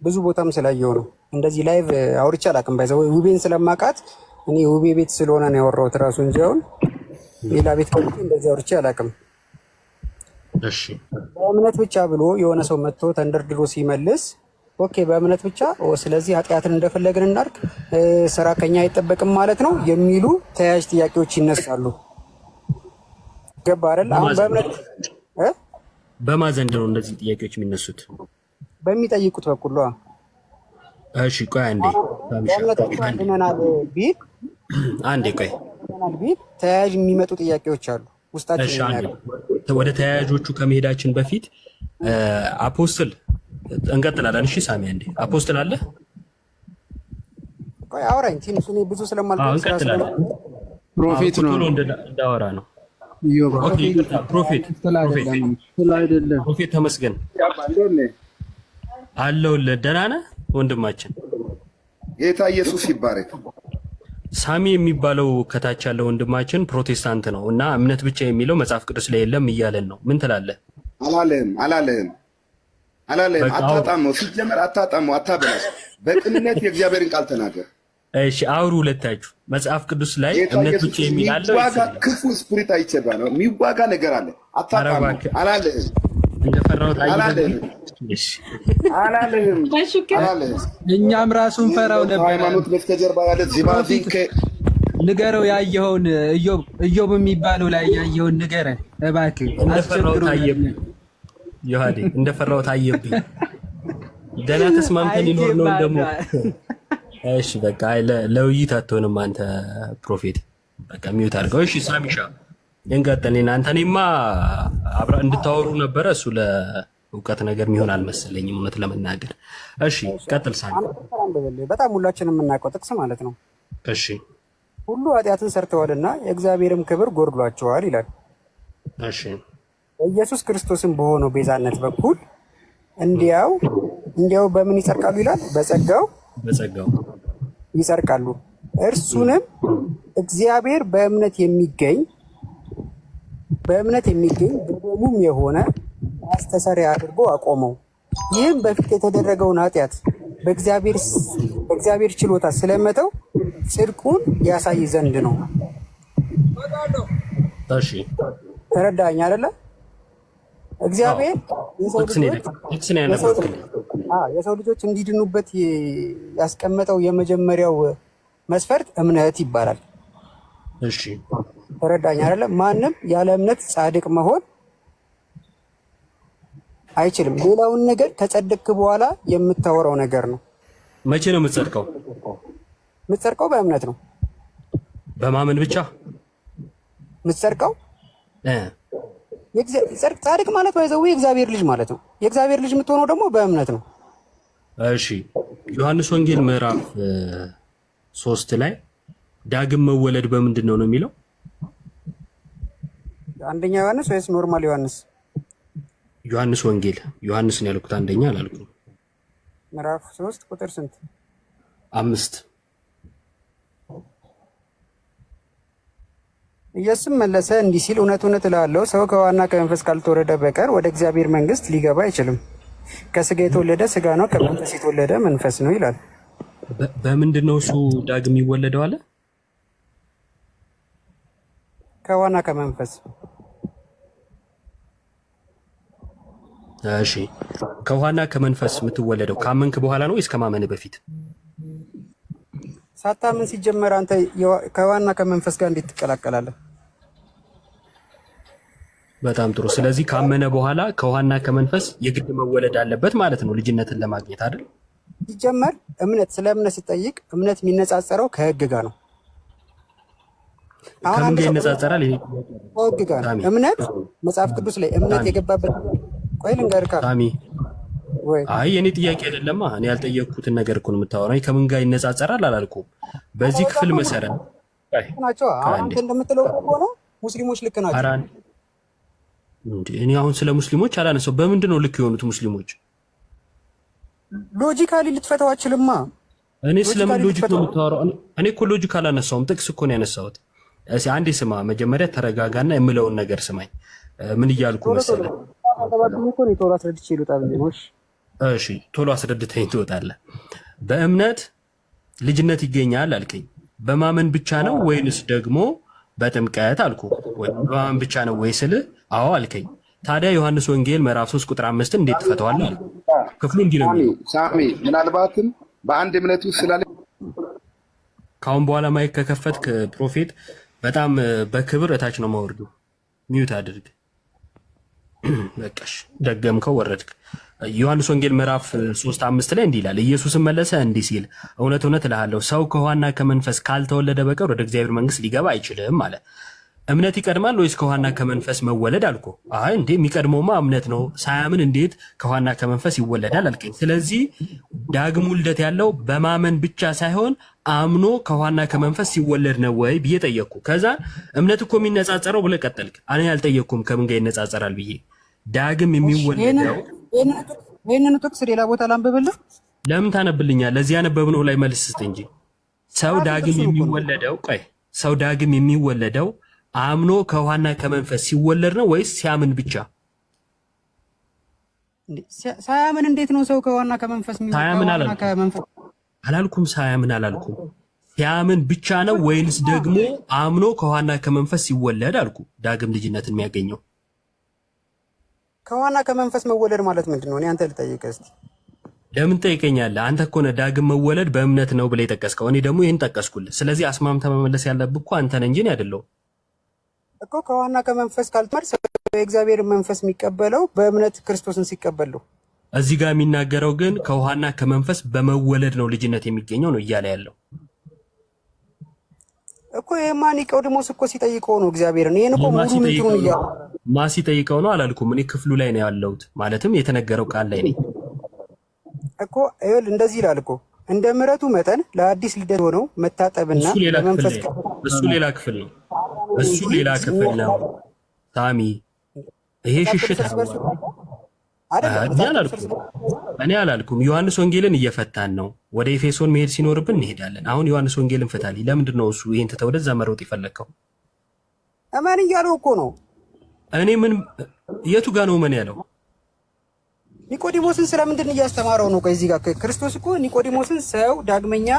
ብዙ ቦታም ስላየው ነው እንደዚህ ላይቭ አውርቼ አላውቅም። ባይዘው ውቤን ስለማውቃት እኔ ውቤ ቤት ስለሆነ ነው ያወራሁት ራሱ እንጂ አሁን ሌላ ቤት ከሆነ እንደዚህ አውርቼ አላውቅም። እሺ በእምነት ብቻ ብሎ የሆነ ሰው መጥቶ ተንደርድሮ ሲመልስ ኦኬ በእምነት ብቻ ስለዚህ ኃጢአትን እንደፈለግን እናድርግ፣ ስራ ከኛ አይጠበቅም ማለት ነው የሚሉ ተያያዥ ጥያቄዎች ይነሳሉ። ገባ አይደል? አሁን በእምነት በማን ዘንድ ነው እንደዚህ ጥያቄዎች የሚነሱት? በሚጠይቁት በኩል ነው። እሺ ቆይ አንዴ አንዴ ቆይ ተያያዥ የሚመጡ ጥያቄዎች አሉ ውስጣችን። ወደ ተያያዦቹ ከመሄዳችን በፊት አፖስትል እንቀጥላለን። እሺ ሳሚ አንዴ አፖስትል አለ? ቆይ አውራኝ ትንሽ እኔ ብዙ እንቀጥላለን። ፕሮፌት ነው እንዳወራ ነው። ኦኬ ፕሮፌት ተመስገን አለሁልህ። ደህና ነህ ወንድማችን? ጌታ ኢየሱስ ይባረክ። ሳሚ የሚባለው ከታች ያለው ወንድማችን ፕሮቴስታንት ነው እና እምነት ብቻ የሚለው መጽሐፍ ቅዱስ ላይ የለም እያለን ነው። ምን ትላለህ? አላለህም። አታጣመው፣ ሲጀመር አታጣመው፣ አታበላሽ። በቅንነት የእግዚአብሔርን ቃል ተናገር። እሺ አውሩ ሁለታችሁ። መጽሐፍ ቅዱስ ላይ እምነት ብቻ የሚል አለ? ክፉ ስፒሪት አይቸባ ነው የሚዋጋ ነገር አለ። አታጣመው። አላለህም። እንደፈራሁት አላለህም። እኛም ራሱን ፈራው ነበር። ሃይማኖት በስተጀርባ ያለ ዚባዚንከ ንገረው፣ ያየኸውን ኢዮብ የሚባለው ላይ ያየኸውን ንገረን እባክህ። እንደፈራሁት አየብኝ ዮሐዴ፣ እንደፈራሁት አየብኝ። ደህና ተስማምተን ይኖር ነው ደግሞ። እሺ በቃ ለውይይት አትሆንም አንተ ፕሮፌት፣ በቃ ሚውት አድርገው። እሺ ሳሚሻ እንቀጥል። አንተኔማ አብራ እንድታወሩ ነበረ። እሱ ለእውቀት ነገር የሚሆን አልመሰለኝም እውነት ለመናገር። እሺ ቀጥል ሳሚ። በጣም ሁላችንም የምናውቀው ጥቅስ ማለት ነው። እሺ ሁሉ ኃጢአትን ሰርተዋልና የእግዚአብሔርም ክብር ጎድሏቸዋል ይላል። እሺ ኢየሱስ ክርስቶስን በሆነው ቤዛነት በኩል እንዲያው በምን ይጸድቃሉ ይላል? በጸጋው ይጸድቃሉ። እርሱንም እግዚአብሔር በእምነት የሚገኝ በደሙም የሆነ ማስተሰሪያ አድርጎ አቆመው። ይህም በፊት የተደረገውን ኃጢአት በእግዚአብሔር ችሎታ ስለመተው ጽድቁን ያሳይ ዘንድ ነው። እሺ ተረዳኝ አይደለ? እግዚአብሔር የሰው ልጆች እንዲድኑበት ያስቀመጠው የመጀመሪያው መስፈርት እምነት ይባላል። እሺ ተረዳኝ አይደለ? ማንም ያለ እምነት ጻድቅ መሆን አይችልም። ሌላውን ነገር ከጸደቅክ በኋላ የምታወራው ነገር ነው። መቼ ነው የምትጸድቀው? የምትጸድቀው በእምነት ነው። በማመን ብቻ የምትጸድቀው ጻድቅ ማለት ባይዘው የእግዚአብሔር ልጅ ማለት ነው። የእግዚአብሔር ልጅ የምትሆነው ደግሞ በእምነት ነው። እሺ ዮሐንስ ወንጌል ምዕራፍ 3 ላይ ዳግም መወለድ በምንድን ነው የሚለው? አንደኛ ዮሐንስ ወይስ ኖርማል ዮሐንስ? ዮሐንስ ወንጌል ዮሐንስ ነው ያልኩት፣ አንደኛ አላልኩም። ምዕራፍ 3 ቁጥር ስንት? 5 ኢየሱስም መለሰ እንዲህ ሲል እውነት እውነት እልሃለሁ ሰው ከውኃና ከመንፈስ ካልተወለደ በቀር ወደ እግዚአብሔር መንግሥት ሊገባ አይችልም። ከሥጋ የተወለደ ሥጋ ነው፣ ከመንፈስ የተወለደ መንፈስ ነው ይላል። በምንድን ነው እሱ ዳግም ይወለደው አለ? ከውኃና ከመንፈስ። እሺ ከውኃና ከመንፈስ የምትወለደው ካመንክ በኋላ ነው ወይስ ከማመን በፊት? ሳታምን ሲጀመር አንተ ከውኃና ከመንፈስ ጋር እንዴት ትቀላቀላለህ? በጣም ጥሩ። ስለዚህ ካመነ በኋላ ከውኃና ከመንፈስ የግድ መወለድ አለበት ማለት ነው ልጅነትን ለማግኘት አይደል? ሲጀመር እምነት ስለ እምነት ስጠይቅ እምነት የሚነጻጸረው ከሕግ ጋር ነው። ከምን ጋር ይነጻጸራል? ይሄ ከሕግ ጋር ነው። እምነት መጽሐፍ ቅዱስ ላይ እምነት የገባበት ቆይ ልንገርካ ሳሚ ወይ አይ የኔ ጥያቄ አይደለማ። እኔ ያልጠየቅኩትን ነገር እኮ ነው የምታወራው። ከምን ጋር ይነጻጸራል አላልኩም። በዚህ ክፍል መሰረት ናቸው። አሁን እንደምትለው ከሆነ ሙስሊሞች ልክ ናቸው። እኔ አሁን ስለ ሙስሊሞች አላነሳው። በምንድን ነው ልክ የሆኑት ሙስሊሞች? ሎጂካሊ ልትፈታው አችልማ። እኔ ስለምን ሎጂክ ነው የምታወራው? እኔ እኮ ሎጂክ አላነሳውም፣ ጥቅስ እኮ ነው ያነሳሁት። እስኪ አንዴ ስማ፣ መጀመሪያ ተረጋጋና የምለውን ነገር ስማኝ። ምን እያልኩ መሰለህ? እሺ ቶሎ አስረድተኝ ትወጣለህ። በእምነት ልጅነት ይገኛል አልከኝ። በማመን ብቻ ነው ወይንስ ደግሞ በጥምቀት አልኩ? ወይ በማመን ብቻ ነው ወይ ስልህ አዎ አልከኝ። ታዲያ ዮሐንስ ወንጌል ምዕራፍ 3 ቁጥር 5 እንዴት ትፈተዋለህ? ክፍሉ እንዲህ ነው ሳሚ ምናልባትም በአንድ እምነት ውስጥ ስላለ ካሁን በኋላ ማይክ ከከፈትክ ፕሮፌት በጣም በክብር እታች ነው ማወርደው። ሚዩት አድርግ። በቃሽ፣ ደገምከው፣ ወረድክ። ዮሐንስ ወንጌል ምዕራፍ 3:5 ላይ እንዲህ ይላል፣ ኢየሱስም መለሰ እንዲህ ሲል እውነት እውነት እልሃለሁ ሰው ከውኃና ከመንፈስ ካልተወለደ በቀር ወደ እግዚአብሔር መንግሥት ሊገባ አይችልም አለ። እምነት ይቀድማል ወይስ ከውኃና ከመንፈስ መወለድ አልኩ። አይ እንዴ የሚቀድመውማ እምነት ነው። ሳያምን እንዴት ከውኃና ከመንፈስ ይወለዳል አልከኝ። ስለዚህ ዳግም ውልደት ያለው በማመን ብቻ ሳይሆን አምኖ ከውኃና ከመንፈስ ሲወለድ ነው ወይ ብዬ ጠየቅኩ። ከዛ እምነት እኮ የሚነጻጸረው ብለህ ቀጠልክ። እኔ አልጠየቅኩም ከምን ጋር ይነጻጸራል ብዬ። ዳግም የሚወለደው ይህንን ጥቅስ ሌላ ቦታ ላንብብልህ። ለምን ታነብልኛል? ለዚህ ያነበብነው ላይ መልስ ስጥ እንጂ። ሰው ዳግም የሚወለደው ሰው ዳግም የሚወለደው አምኖ ከውኃና ከመንፈስ ሲወለድ ነው ወይስ ሲያምን ብቻ? ሳያምን እንዴት ነው ሰው ከውኃና ከመንፈስ ሳያምን አላልኩም። ሳያምን አላልኩም። ሲያምን ብቻ ነው ወይንስ ደግሞ አምኖ ከውኃና ከመንፈስ ሲወለድ አልኩ። ዳግም ልጅነትን የሚያገኘው ከውኃና ከመንፈስ መወለድ ማለት ምንድን ነው? እኔ አንተ ልጠይቅህ እስኪ። ለምን ጠይቀኛለህ? አንተ እኮ ነህ ዳግም መወለድ በእምነት ነው ብለህ የጠቀስከው። እኔ ደግሞ ይህን ጠቀስኩልህ። ስለዚህ አስማምተህ መመለስ ያለብህ እኮ አንተ ነህ እንጂ እኔ አይደለሁም እኮ። ከውኃና ከመንፈስ ካልተማር ሰው የእግዚአብሔር መንፈስ የሚቀበለው በእምነት ክርስቶስን ሲቀበል ነው። እዚህ ጋር የሚናገረው ግን ከውኃና ከመንፈስ በመወለድ ነው ልጅነት የሚገኘው ነው እያለ ያለው እኮ። ይሄማ ኒቆዲሞስ እኮ ሲጠይቀው ነው እግዚአብሔርን። ይሄን እኮ ሙሉ ምንቱን ማ ሲጠይቀው ነው አላልኩም። እኔ ክፍሉ ላይ ነው ያለሁት፣ ማለትም የተነገረው ቃል ላይ ነኝ እኮ። ይኸውልህ እንደዚህ ይላል እኮ እንደ ምሕረቱ መጠን ለአዲስ ልደት ሆነው መታጠብና በመንፈስ እሱ ሌላ ክፍል ነው። እሱ ሌላ ክፍል ነው ሳሚ። ይሄ ሽሽት እኔ አላልኩም። ዮሐንስ ወንጌልን እየፈታን ነው። ወደ ኤፌሶን መሄድ ሲኖርብን እንሄዳለን። አሁን ዮሐንስ ወንጌልን ፍታልኝ። ለምንድን ነው እሱ ይሄን ትተህ ወደዛ መሮጥ የፈለግከው? እመን እያለው እኮ ነው። እኔ ምን የቱ ጋር ነው እመን ያለው? ኒቆዲሞስን ስለምንድን እያስተማረው ነው? ከዚህ ጋር ክርስቶስ እኮ ኒቆዲሞስን ሰው ዳግመኛ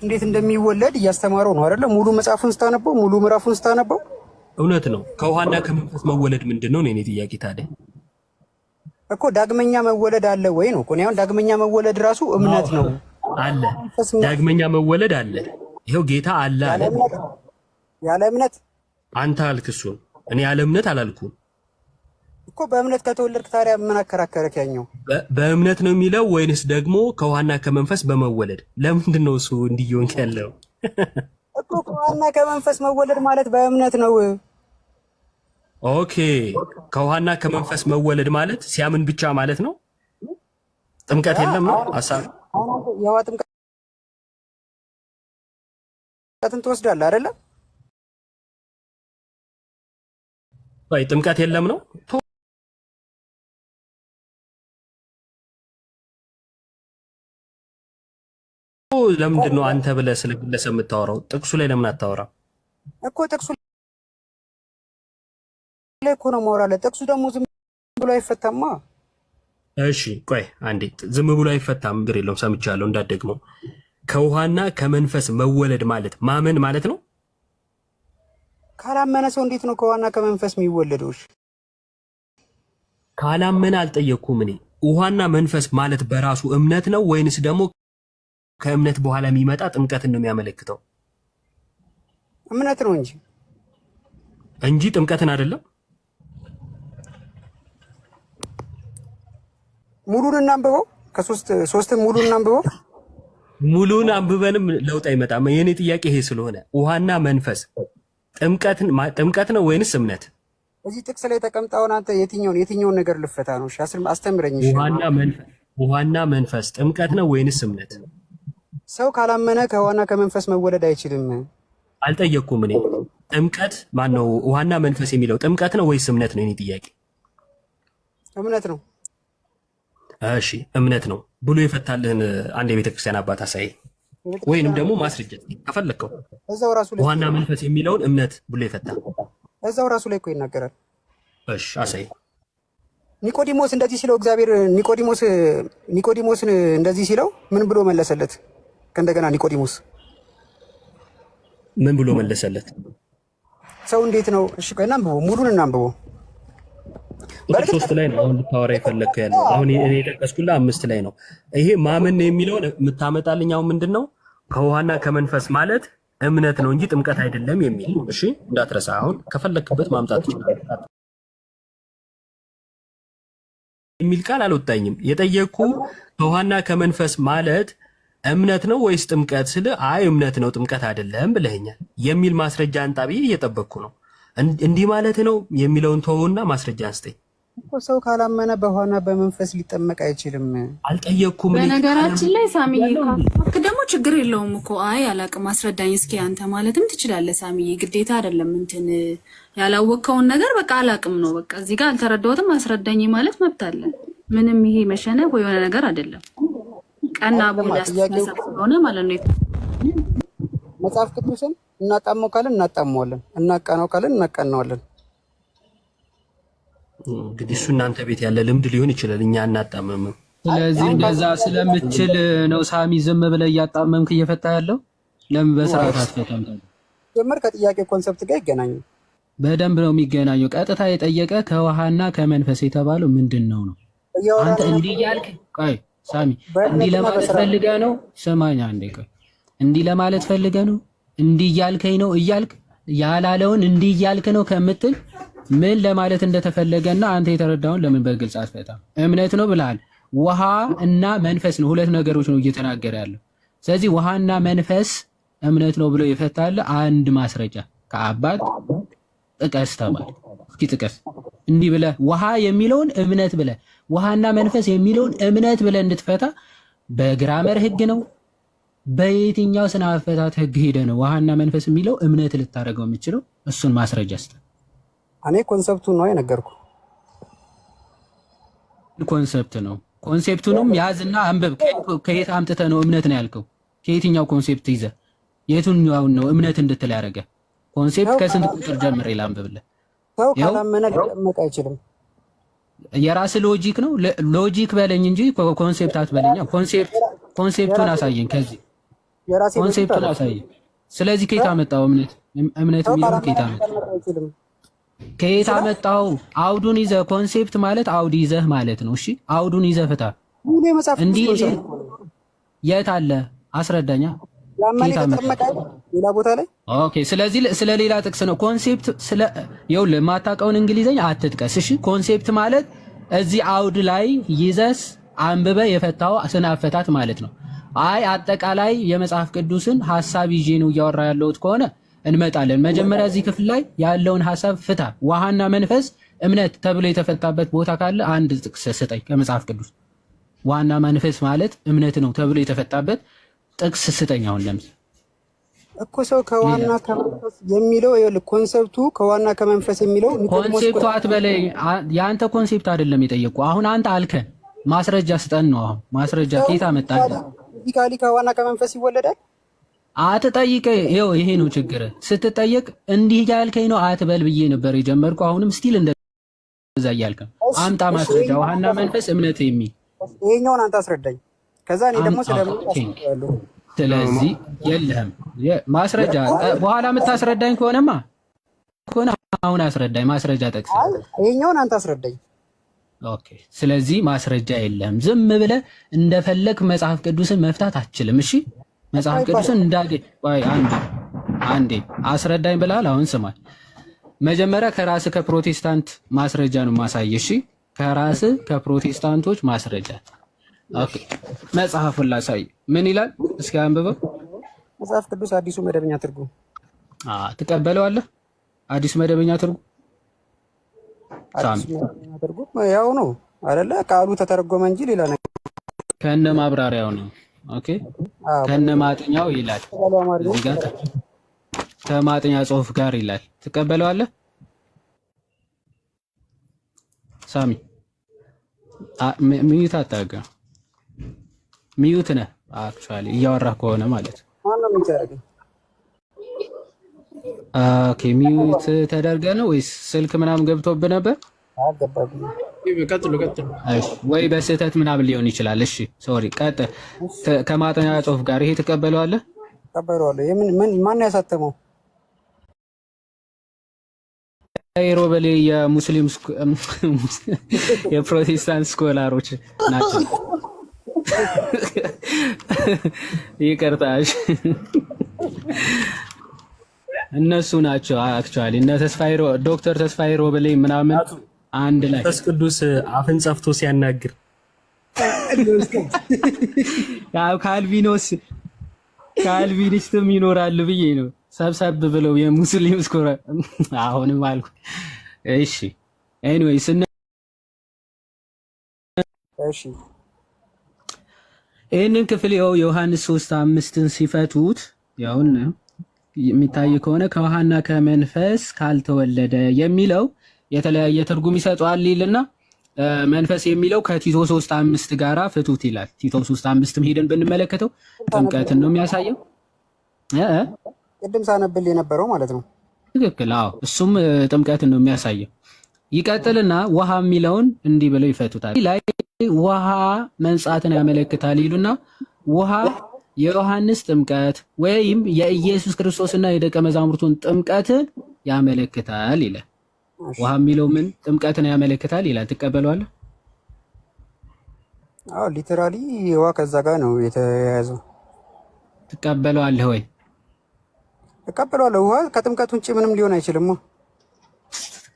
እንዴት እንደሚወለድ እያስተማረው ነው አይደለ? ሙሉ መጽሐፉን ስታነበው፣ ሙሉ ምዕራፉን ስታነበው እውነት ነው። ከውኃና ከመንፈስ መወለድ ምንድን ነው? እኔ ጥያቄ ታዲያ እኮ ዳግመኛ መወለድ አለ ወይ ነው እኮ። አሁን ዳግመኛ መወለድ ራሱ እምነት ነው አለ። ዳግመኛ መወለድ አለ። ይኸው ጌታ አለ አለ። ያለ እምነት አንተ አልክ እሱን። እኔ ያለ እምነት አላልኩም። እኮ በእምነት ከተወለድክ ታዲያ ምን አከራከረክ? ያኛው በእምነት ነው የሚለው ወይንስ ደግሞ ከውሃና ከመንፈስ በመወለድ? ለምንድን ነው እሱ እንዲየሆንክ ያለው? እኮ ከውሃና ከመንፈስ መወለድ ማለት በእምነት ነው። ኦኬ፣ ከውሃና ከመንፈስ መወለድ ማለት ሲያምን ብቻ ማለት ነው። ጥምቀት የለም ነው ሐሳብ። የውሃ ጥምቀትን ትወስዳለህ አይደለ? ወይ ጥምቀት የለም ነው? ለምንድን ነው አንተ ብለህ ስለ ግለሰብ የምታወራው? ጥቅሱ ላይ ለምን አታወራም? እኮ ጥቅሱ ላይ እኮ ነው ማውራለህ። ጥቅሱ ደግሞ ዝም ብሎ አይፈታማ። እሺ ቆይ አንዴ፣ ዝም ብሎ አይፈታም። ግር የለውም ሰምቻለሁ፣ እንዳትደግመው። ከውሃና ከመንፈስ መወለድ ማለት ማመን ማለት ነው። ካላመነ ሰው እንዴት ነው ከውሃና ከመንፈስ የሚወለደው? ካላመነ አልጠየቅኩም እኔ። ውሃና መንፈስ ማለት በራሱ እምነት ነው ወይንስ ደግሞ ከእምነት በኋላ የሚመጣ ጥምቀትን ነው የሚያመለክተው? እምነት ነው እንጂ ጥምቀትን አይደለም። ሙሉን እናንብበው። ሶስትን ሙሉን እናንብበው። ሙሉን አንብበንም ለውጥ አይመጣም። የኔ ጥያቄ ይሄ ስለሆነ ውሃና መንፈስ ጥምቀት ነው ወይንስ እምነት? እዚህ ጥቅስ ላይ ተቀምጠውን አንተ የትኛውን ነገር ልፈታ ነው? አስተምረኝ። ውሃና መንፈስ ጥምቀት ነው ወይንስ እምነት? ሰው ካላመነ ከውሃና ከመንፈስ መወለድ አይችልም። አልጠየቅኩም እኔ። ጥምቀት ማነው? ውሃና መንፈስ የሚለው ጥምቀት ነው ወይስ እምነት ነው? የኔ ጥያቄ እምነት ነው። እሺ እምነት ነው ብሎ የፈታልህን አንድ የቤተክርስቲያን አባት አሳይ፣ ወይንም ደግሞ ማስረጃ ከፈለከው። እዛው ራሱ ላይ ውሃና መንፈስ የሚለውን እምነት ብሎ የፈታ እዛው ራሱ ላይ እኮ ይናገራል። እሺ አሳይ። ኒቆዲሞስ እንደዚህ ሲለው እግዚአብሔር ኒቆዲሞስን እንደዚህ ሲለው ምን ብሎ መለሰለት? ከእንደገና ኒቆዲሞስ ምን ብሎ መለሰለት? ሰው እንዴት ነው? እሺ ቆይ እናንብበው፣ ሙሉን እናንብበው። ቁጥር 3 ላይ ነው አሁን ልታወራ የፈለግከው ያለው። አሁን እኔ የጠቀስኩልህ 5 ላይ ነው። ይሄ ማመን የሚለውን የምታመጣልኝ አሁን ምንድን ነው? ከውሃና ከመንፈስ ማለት እምነት ነው እንጂ ጥምቀት አይደለም የሚል። እሺ እንዳትረሳ። አሁን ከፈለክበት ማምጣት ትችላለህ የሚል ቃል አልወጣኝም። የጠየቅኩ ከውሃና ከመንፈስ ማለት እምነት ነው ወይስ ጥምቀት ስል አይ እምነት ነው ጥምቀት አይደለም ብለኸኛል የሚል ማስረጃ አንጣ ብዬ እየጠበቅኩ ነው። እንዲህ ማለት ነው የሚለውን ተወውና ማስረጃ አንስጠኝ። ሰው ካላመነ በውሃና በመንፈስ ሊጠመቅ አይችልም። አልጠየቅኩም። በነገራችን ላይ ሳሚዬ ደግሞ ችግር የለውም እኮ አይ አላቅም አስረዳኝ እስኪ አንተ ማለትም ትችላለህ ሳሚዬ። ግዴታ አይደለም እንትን ያላወቅከውን ነገር በቃ አላቅም ነው በቃ እዚህ ጋር አልተረዳሁትም አስረዳኝ ማለት መብት አለ። ምንም ይሄ መሸነፍ ወይ የሆነ ነገር አይደለም። ቀና ብሎ ያስተሳሰብ ስለሆነ ማለት ነው። መጽሐፍ ቅዱስን እናጣመው ካለን እናጣመዋለን፣ እናቃናው ካለን እናቃናዋለን። እንግዲህ እሱ እናንተ ቤት ያለ ልምድ ሊሆን ይችላል፣ እኛ እናጣመምም። ስለዚህ እንደዛ ስለምችል ነው ሳሚ ዝም ብለህ እያጣመምክ እየፈታ ያለው። ለምን በስርዓት አትፈታም? ጀመር ከጥያቄ ኮንሰፕት ጋር ይገናኛል። በደንብ ነው የሚገናኘው። ቀጥታ የጠየቀ ከውሃና ከመንፈስ የተባለው ምንድን ነው ነው? አንተ እንዲህ እያልክ ቆይ ሳሚ እንዲህ ለማለት ፈልገህ ነው? ስማኝ አንዴ ቆይ። እንዲህ ለማለት ፈልገህ ነው? እንዲህ እያልከኝ ነው እያልክ ያላለውን እንዲህ እያልክ ነው ከምትል ምን ለማለት እንደተፈለገና አንተ የተረዳውን ለምን በግልጽ አትፈታም? እምነት ነው ብለሃል። ውሃ እና መንፈስ ነው፣ ሁለት ነገሮች ነው እየተናገረ ያለው። ስለዚህ ውሃና መንፈስ እምነት ነው ብሎ ይፈታል። አንድ ማስረጃ ከአባት ጥቀስ ተባለ። እስኪ ጥቀስ። እንዲህ ብለህ ውሃ የሚለውን እምነት ብለህ ውሃና መንፈስ የሚለውን እምነት ብለህ እንድትፈታ በግራመር ህግ ነው በየትኛው ስነ አፈታት ህግ ሄደ ነው ውሃና መንፈስ የሚለው እምነት ልታደርገው የምችለው? እሱን ማስረጃ ስጥ። እኔ ኮንሰፕቱን ነው የነገርኩ። ኮንሰፕት ነው። ኮንሴፕቱንም ያዝና አንብብ። ከየት አምጥተህ ነው እምነት ነው ያልከው? ከየትኛው ኮንሴፕት ይዘህ የቱኛውን ነው እምነት እንድትል ያደረገ? ኮንሴፕት ከስንት ቁጥር ጀምሬ ላንብብልህ? ሰው ካላመነ ሊጠመቅ አይችልም። የራስህ ሎጂክ ነው። ሎጂክ በለኝ እንጂ ኮንሴፕት አትበለኛ። ኮንሴፕቱን አሳየኝ። ከዚህ ኮንሴፕቱን አሳየኝ። ስለዚህ ከየት አመጣው እምነት የሚለው ከየት አመጣው? ከየት አመጣው? አውዱን ይዘህ ኮንሴፕት ማለት አውድ ይዘህ ማለት ነው። እሺ አውዱን ይዘህ ፍታ። እንዲህ የት አለ አስረዳኛ። ያመነ ተጠመቀ ሌላ ቦታ ላይ ኦኬ። ስለዚህ ስለ ሌላ ጥቅስ ነው ኮንሴፕት ስለ ይኸውልህ የማታውቀውን እንግሊዘኛ አትጥቀስ እሺ። ኮንሴፕት ማለት እዚህ አውድ ላይ ይዘስ አንብበ የፈታው ስነ አፈታት ማለት ነው። አይ አጠቃላይ የመጽሐፍ ቅዱስን ሐሳብ ይዤ ነው እያወራ ያለሁት ከሆነ እንመጣለን። መጀመሪያ እዚህ ክፍል ላይ ያለውን ሐሳብ ፍታ። ውሃና መንፈስ እምነት ተብሎ የተፈታበት ቦታ ካለ አንድ ጥቅስ ስጠኝ ከመጽሐፍ ቅዱስ። ውሃና መንፈስ ማለት እምነት ነው ተብሎ የተፈታበት ጥቅስ ስጠኝ። አሁን ለምሳሌ እኮ ሰው ከዋና ከመንፈስ የሚለው ይኸውልህ ኮንሰፕቱ ከዋና ከመንፈስ የሚለው ኮንሴፕቱ አትበለኝ። የአንተ ኮንሴፕት አይደለም የጠየቁ። አሁን አንተ አልከን ማስረጃ ስጠን ነው። አሁን ማስረጃ ከየት አመጣለህ? ፊዚካሊ ከዋና ከመንፈስ ይወለዳል አትጠይቅ። ይኸው ይሄ ነው ችግር። ስትጠየቅ እንዲህ ያልከኝ ነው አትበል ብዬ ነበር የጀመርኩ። አሁንም ስቲል እንደዛ እያልክ አምጣ ማስረጃ። ውሃና መንፈስ እምነት የሚል ይሄኛውን አንተ አስረዳኝ። ከዛ እኔ ደግሞ ስለምን ስለዚህ የለህም ማስረጃ። በኋላ የምታስረዳኝ ከሆነማ አሁን አስረዳኝ። ማስረጃ ጠቅስ። ይሄኛውን አንተ አስረዳኝ። ኦኬ። ስለዚህ ማስረጃ የለህም። ዝም ብለህ እንደፈለግ መጽሐፍ ቅዱስን መፍታት አትችልም። እሺ መጽሐፍ ቅዱስን እንዳገኝ አንዴ አስረዳኝ ብላል። አሁን ስማኝ። መጀመሪያ ከራስህ ከፕሮቴስታንት ማስረጃ ነው ማሳየህ። እሺ ከራስህ ከፕሮቴስታንቶች ማስረጃ። ኦኬ መጽሐፉን ላሳይ። ምን ይላል እስኪ አንብበው። መጽሐፍ ቅዱስ አዲሱ መደበኛ ትርጉም። ትቀበለዋለህ? አዲሱ መደበኛ ትርጉም ያው ነው አይደለ? ቃሉ ተተረጎመ እንጂ ሌላ ነገር ከነ ማብራሪያው ነው። ኦኬ ከነ ማጥኛው ይላል። እዚህ ጋር ከማጥኛ ጽሑፍ ጋር ይላል። ትቀበለዋለህ? ሳሚ ሚዩት አታርጋ። ሚዩት ነህ አክቹአሊ እያወራህ ከሆነ ማለት ነው። ኦኬ ሚዩት ተደርገህ ነው ወይስ ስልክ ምናምን ገብቶብህ ነበር? ወይ በስህተት ምናምን ሊሆን ይችላል። እሺ ሶሪ ቀጥል። ከማጠኛ ጽሑፍ ጋር ይሄ ትቀበለዋለህ? ተቀበለዋለህ። ማን ያሳተመው? ሮበሌ የሙስሊም የፕሮቴስታንት ስኮላሮች ናቸው። ይቅርታሽ እነሱ ናቸው አክቹአሊ እነ ዶክተር ተስፋዬ ሮበሌ ምናምን አንድ ላይ መንፈስ ቅዱስ አፍን ጸፍቶ ሲያናግር ያው ካልቪኒስትም ይኖራሉ ብዬ ነው ሰብሰብ ብለው የሙስሊም ስኮላ አሁንም አልኩ። እሺ ኤኒዌይስ እሺ ይህንን ክፍል ያው ዮሐንስ 3:5ን ሲፈቱት ያውና የሚታይ ከሆነ ከውሃና ከመንፈስ ካልተወለደ የሚለው የተለያየ ትርጉም ይሰጠዋል ይልና መንፈስ የሚለው ከቲቶ 3:5 ጋራ ፍቱት ይላል። ቲቶ 3:5ም ሄደን ብንመለከተው ጥምቀትን ነው የሚያሳየው። ቅድም ሳነብል የነበረው ማለት ነው። ትክክል። አዎ እሱም ጥምቀትን ነው የሚያሳየው። ይቀጥልና ውሃ የሚለውን እንዲህ ብለው ይፈቱታል። ላይ ውሃ መንጻትን ያመለክታል ይሉና ውሃ የዮሐንስ ጥምቀት ወይም የኢየሱስ ክርስቶስና የደቀ መዛሙርቱን ጥምቀትን ያመለክታል ይላል። ውሃ የሚለው ምን ጥምቀትን ያመለክታል ይላል። ትቀበለዋለህ? አዎ ሊተራሊ ውሃ ከዛ ጋር ነው የተያያዘው። ትቀበለዋለህ ወይ? እቀበለዋለሁ። ውሃ ከጥምቀት ውጭ ምንም ሊሆን አይችልም።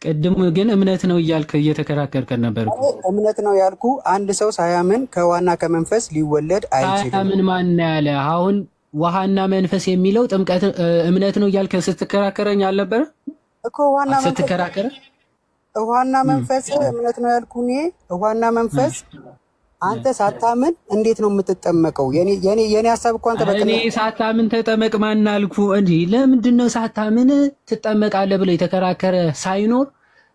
ቅድም ግን እምነት ነው እያልክ እየተከራከርከን ነበር። እምነት ነው ያልኩ አንድ ሰው ሳያምን ከዋና ከመንፈስ ሊወለድ አይችልም። ሳያምን ማን ያለ? አሁን ውሃና መንፈስ የሚለው ጥምቀት እምነት ነው እያልክ ስትከራከረኝ አልነበረ እኮ? ውሃና መንፈስ እምነት ነው ያልኩ እኔ። ውሃና መንፈስ አንተ ሳታምን እንዴት ነው የምትጠመቀው? የኔ ሐሳብ እኮ አንተ እኔ ሳታምን ተጠመቅ ማን አልኩ እንጂ ለምንድን ነው ሳታምን ትጠመቃለህ ብሎ የተከራከረ ሳይኖር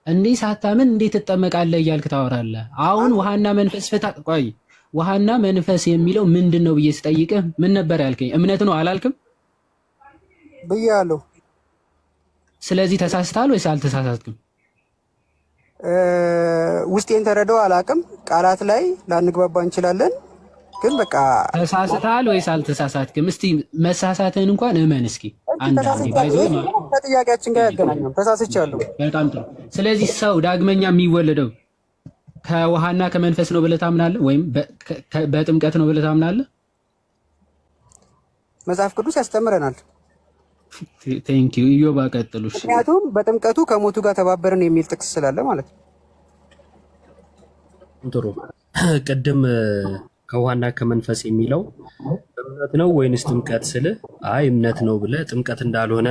እንዴ ሳታምን እንዴት ትጠመቃለህ እያልክ ታወራለህ? አሁን ውሃና መንፈስ ፍታ። ቆይ ውሃና መንፈስ የሚለው ምንድን ነው ብዬ ስጠይቅህ ምን ነበር ያልከኝ? እምነት ነው አላልክም ብያለሁ። ስለዚህ ተሳስተሃል ወይስ አልተሳሳትክም? ውስጤን ተረዳው አላቅም። ቃላት ላይ ላንግባባ እንችላለን፣ ግን በቃ ተሳስተሃል ወይስ አልተሳሳትክም? እስቲ መሳሳትህን እንኳን እመን እስኪ። አንዳንዴ ባይዘው ከጥያቄያችን ጋር ያገናኛል። ተሳስቻለሁ። በጣም ጥሩ። ስለዚህ ሰው ዳግመኛ የሚወለደው ከውሃና ከመንፈስ ነው ብለህ ታምናለህ? ወይም በጥምቀት ነው ብለህ ታምናለህ? መጽሐፍ ቅዱስ ያስተምረናል። ቴንክ ዩ ኢዮብ አቀጥሉሽ። ምክንያቱም በጥምቀቱ ከሞቱ ጋር ተባበርን የሚል ጥቅስ ስላለ ማለት ነው። ጥሩ። ቅድም ከውሃና ከመንፈስ የሚለው እምነት ነው ወይንስ ጥምቀት ስልህ አይ እምነት ነው ብለህ ጥምቀት እንዳልሆነ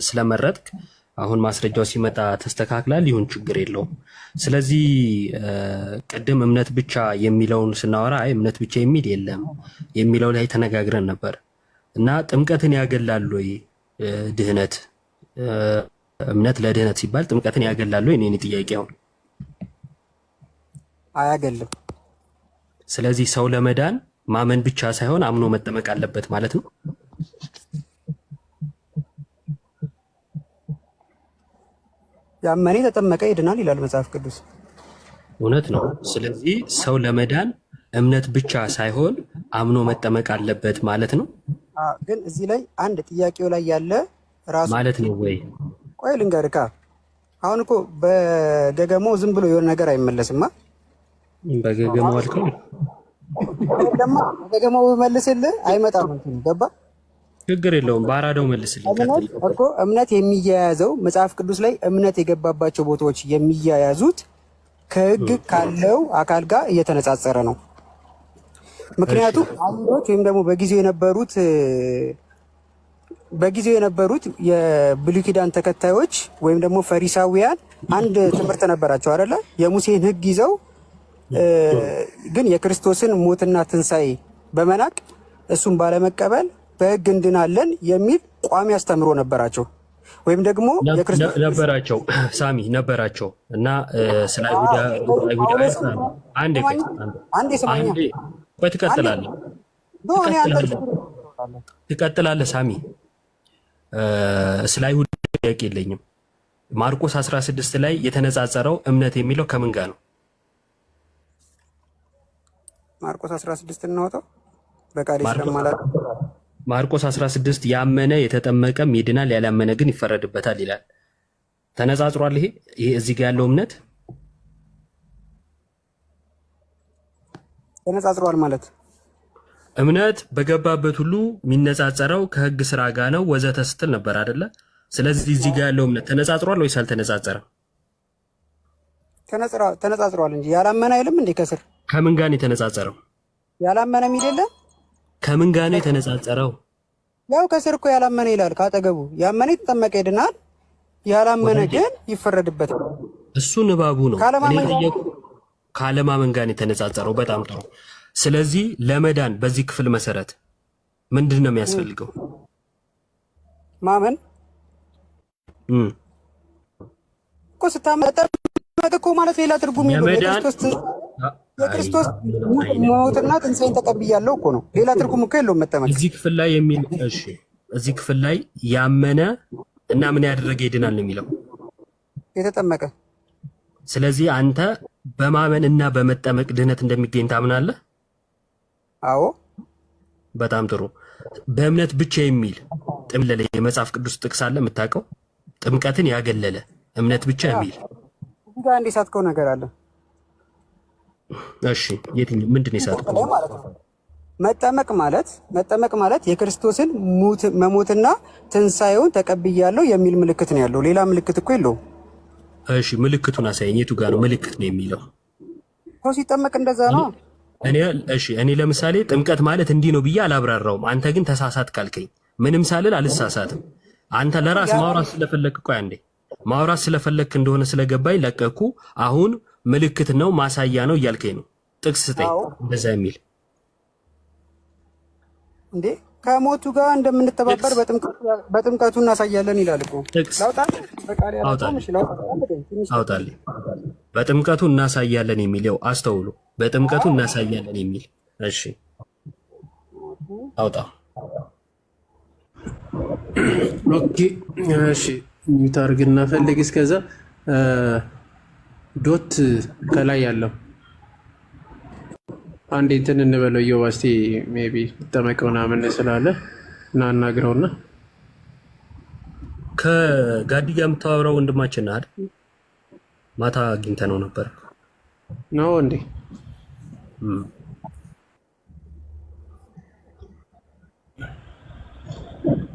ስለመረጥክ አሁን ማስረጃው ሲመጣ ተስተካክላል። ይሁን ችግር የለውም። ስለዚህ ቅድም እምነት ብቻ የሚለውን ስናወራ አይ እምነት ብቻ የሚል የለም የሚለው ላይ ተነጋግረን ነበር እና ጥምቀትን ያገላል ወይ ድህነት እምነት ለድህነት ሲባል ጥምቀትን ያገላል ወይ? እኔ ጥያቄው አያገልም። ስለዚህ ሰው ለመዳን ማመን ብቻ ሳይሆን አምኖ መጠመቅ አለበት ማለት ነው። ያመነ የተጠመቀ ይድናል ይላል መጽሐፍ ቅዱስ። እውነት ነው። ስለዚህ ሰው ለመዳን እምነት ብቻ ሳይሆን አምኖ መጠመቅ አለበት ማለት ነው። ግን እዚህ ላይ አንድ ጥያቄው ላይ ያለ ራሱ ማለት ነው ወይ? ቆይ ልንገርካ። አሁን እኮ በገገሞ ዝም ብሎ የሆነ ነገር አይመለስማ። በገገሞ አልከው ለማ በገገሞ መልስልህ አይመጣም እንትን ገባ። ችግር የለውም። በአራዳው መልስልኝ እኮ እምነት የሚያያዘው መጽሐፍ ቅዱስ ላይ እምነት የገባባቸው ቦታዎች የሚያያዙት ከሕግ ካለው አካል ጋር እየተነጻጸረ ነው። ምክንያቱም አይሁዶች ወይም ደግሞ በጊዜው የነበሩት የብሉይ ኪዳን ተከታዮች ወይም ደግሞ ፈሪሳውያን አንድ ትምህርት ነበራቸው አይደለ? የሙሴን ሕግ ይዘው ግን የክርስቶስን ሞትና ትንሣኤ በመናቅ እሱን ባለመቀበል በሕግ እንድናለን የሚል ቋሚ አስተምሮ ነበራቸው። ወይም ደግሞ ነበራቸው ሳሚ ነበራቸው እና ስለ አይሁዳ ትቀጥላለህ ሳሚ። ስለ አይሁድ ጥያቄ የለኝም። ማርቆስ 16 ላይ የተነጻጸረው እምነት የሚለው ከምን ጋር ነው? ማርቆስ 16 እናወጣው በቃል ስለማላት ማርቆስ 16 ያመነ የተጠመቀም ይድናል ያላመነ ግን ይፈረድበታል ይላል። ተነጻጽሯል። ይሄ እዚህ ጋር ያለው እምነት ተነጻጽሯል ማለት እምነት በገባበት ሁሉ የሚነጻጸረው ከሕግ ስራ ጋር ነው ወዘተ ስትል ነበር አይደለ? ስለዚህ እዚህ ጋር ያለው እምነት ተነጻጽሯል ወይስ አልተነጻጸረም? ተነጻጽሯል እንጂ ያላመነ አይልም እንዴ? ከስር ከምን ጋር ነው የተነጻጸረው? ያላመነ የሚል የለም። ከምን ጋር ነው የተነጻጸረው? ያው ከስር እኮ ያላመነ ይላል ካጠገቡ። ያመነ የተጠመቀ ይድናል፣ ያላመነ ግን ይፈረድበታል። እሱ ንባቡ ነው። ካለማመን ጋር ነው የተነጻጸረው። በጣም ጥሩ። ስለዚህ ለመዳን በዚህ ክፍል መሰረት ምንድን ነው የሚያስፈልገው? ማመን እኮ ስታመጠመቅ እኮ ማለት ሌላ ትርጉም የክርስቶስ ሞትና ትንሣኤን ተቀብያለሁ እኮ ነው። ሌላ ትርጉም እኮ የለውም መጠመቅ። እዚህ ክፍል ላይ የሚል እዚህ ክፍል ላይ ያመነ እና ምን ያደረገ ይድናል ነው የሚለው የተጠመቀ። ስለዚህ አንተ በማመን እና በመጠመቅ ድህነት እንደሚገኝ ታምናለህ? አዎ። በጣም ጥሩ። በእምነት ብቻ የሚል ጥምለለ የመጽሐፍ ቅዱስ ጥቅስ አለ የምታውቀው? ጥምቀትን ያገለለ እምነት ብቻ የሚል እዚህ ጋር እንደ ሳትከው ነገር አለ። እሺ፣ የትኛው ምንድን ነው የሳትከው? መጠመቅ ማለት የክርስቶስን መሞትና ትንሣኤውን ተቀብያለሁ የሚል ምልክት ነው ያለው። ሌላ ምልክት እኮ የለውም። እሺ፣ ምልክቱን አሳየኝ። የቱ ጋር ነው ምልክት ነው የሚለው? ሰው ሲጠመቅ እንደዛ ነው። እኔ ለምሳሌ ጥምቀት ማለት እንዲህ ነው ብዬ አላብራራውም። አንተ ግን ተሳሳት ካልከኝ ምንም ሳልል አልሳሳትም። አንተ ለራስ ማውራት ስለፈለክ ቆይ አንዴ ማውራት ስለፈለክ እንደሆነ ስለገባኝ ለቀኩ። አሁን ምልክት ነው ማሳያ ነው እያልከኝ ነው። ጥቅስ ስጠኝ እንደዛ የሚል እንዴ። ከሞቱ ጋር እንደምንተባበር በጥምቀቱ እናሳያለን ይላል እኮ። አውጣልኝ። በጥምቀቱ እናሳያለን የሚለው አስተውሉ። በጥምቀቱ እናሳያለን የሚል እሺ፣ አውጣ። ኦኬ፣ እሺ፣ ታርግና ፈልግ። እስከዛ ዶት ከላይ ያለው አንዴ እንትን እንበለው። ዮባስቲ ሜቢ ተጠመቀው ምናምን ስላለ እና አናግረውና ከጋዲ ጋር የምታወራው ወንድማችን አይደል? ማታ አግኝተነው ነበር ነው እንዴ?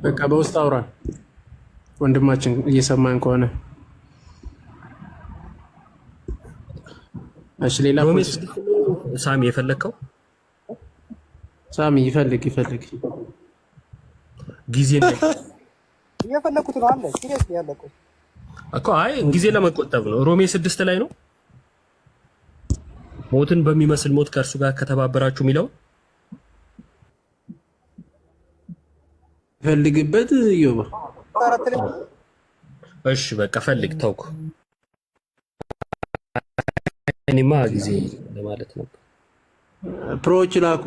በቃ በውስጥ አውራን ወንድማችን እየሰማን ከሆነ እሺ። ሌላ ሳሚ የፈለከው ሳሚ ይፈልግ ጊዜ የፈለኩት ነው አለ ሲሪየስ ያለቀው እኮ አይ ጊዜ ለመቆጠብ ነው። ሮሜ 6 ላይ ነው ሞትን በሚመስል ሞት ከእርሱ ጋር ከተባበራችሁ የሚለው ፈልግበት ዮባ። እሺ በቃ ፈልግ ተውኩ። እኔማ ጊዜ ለማለት ነው። ፕሮዎች ላኩ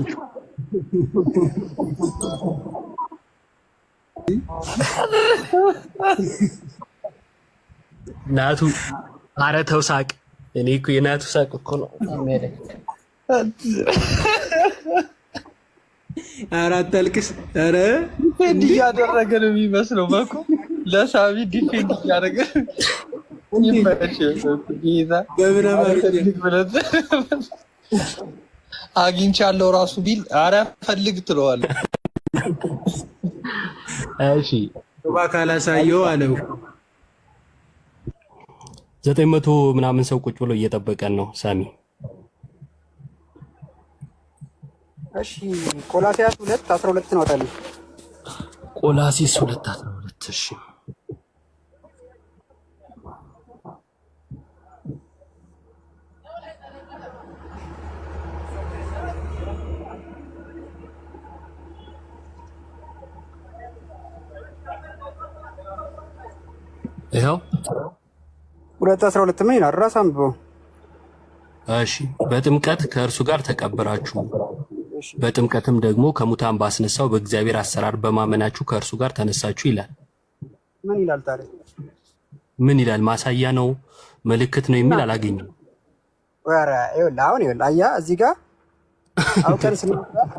ናቱ ኧረ ተው ሳቅ። እኔ እኮ የናቱ ሳቅ እኮ ነው የሚያደርግ። ኧረ አታልቅስ። ኧረ ዲፌንድ እያደረገ ነው የሚመስለው። በኩ ለሳሚ ዲፌንድ እያደረገ ይመረሽ ጌታ በምን ብለት አግኝቻለሁ ራሱ ቢል ኧረ ፈልግ ትለዋለህ። እሺ ካላሳየው አለው 900 ምናምን ሰው ቁጭ ብሎ እየጠበቀን ነው ሳሚ። እሺ ቆላስይስ 2:12 ነው ታዲያ። ቆላስይስ 2:12 እሺ ይኸው 2:12 ምን ይላል? ራስ አንብበው። እሺ በጥምቀት ከእርሱ ጋር ተቀበራችሁ፣ በጥምቀትም ደግሞ ከሙታን ባስነሳው በእግዚአብሔር አሰራር በማመናችሁ ከእርሱ ጋር ተነሳችሁ ይላል። ምን ይላል ታዲያ? ምን ይላል? ማሳያ ነው ምልክት ነው የሚል አላገኘም። ወራ ይኸውልህ አሁን ይኸውልህ አያ እዚህ ጋር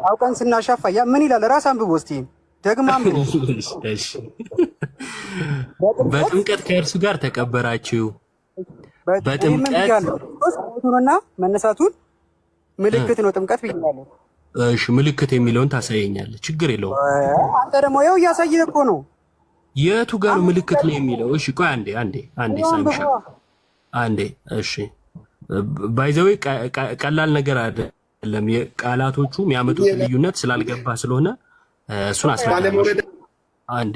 አውቀን ስናሻፋ ያ ምን ይላል? ራስ አንብበው እስቲ ደግማም። እሺ በጥምቀት ከእርሱ ጋር ተቀበራችሁ፣ በጥምቀት ሞቱንና መነሳቱን ምልክት ነው ጥምቀት ብያለሁ። እሺ ምልክት የሚለውን ታሳየኛለህ፣ ችግር የለውም። አንተ ደግሞ ይኸው እያሳየህ እኮ ነው። የቱ ጋር ምልክት ነው የሚለው? እሺ ቆይ አንዴ ሳሚሻ አንዴ። እሺ ባይዘዌ ቀላል ነገር አይደለም። የቃላቶቹ የሚያመጡት ልዩነት ስላልገባ ስለሆነ እሱን አስረዳለሁ። አንዴ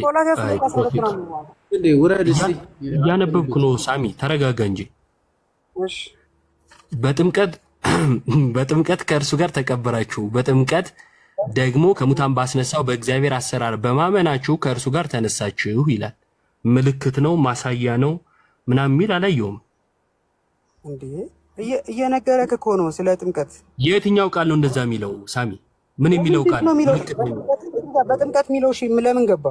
ውረድ እስቲ እያነበብኩ ነው ሳሚ፣ ተረጋጋ እንጂ። እሺ በጥምቀት ከእርሱ ጋር ተቀበራችሁ፣ በጥምቀት ደግሞ ከሙታን ባስነሳው በእግዚአብሔር አሰራር በማመናችሁ ከእርሱ ጋር ተነሳችሁ ይላል። ምልክት ነው ማሳያ ነው ምናምን የሚል አላየሁም። እንዴ እየነገረክ እኮ ነው ስለ ጥምቀት። የትኛው ቃል ነው እንደዛ የሚለው ሳሚ? ምን የሚለው ቃል ነው? በጥምቀት የሚለው እሺ ለምን ገባ?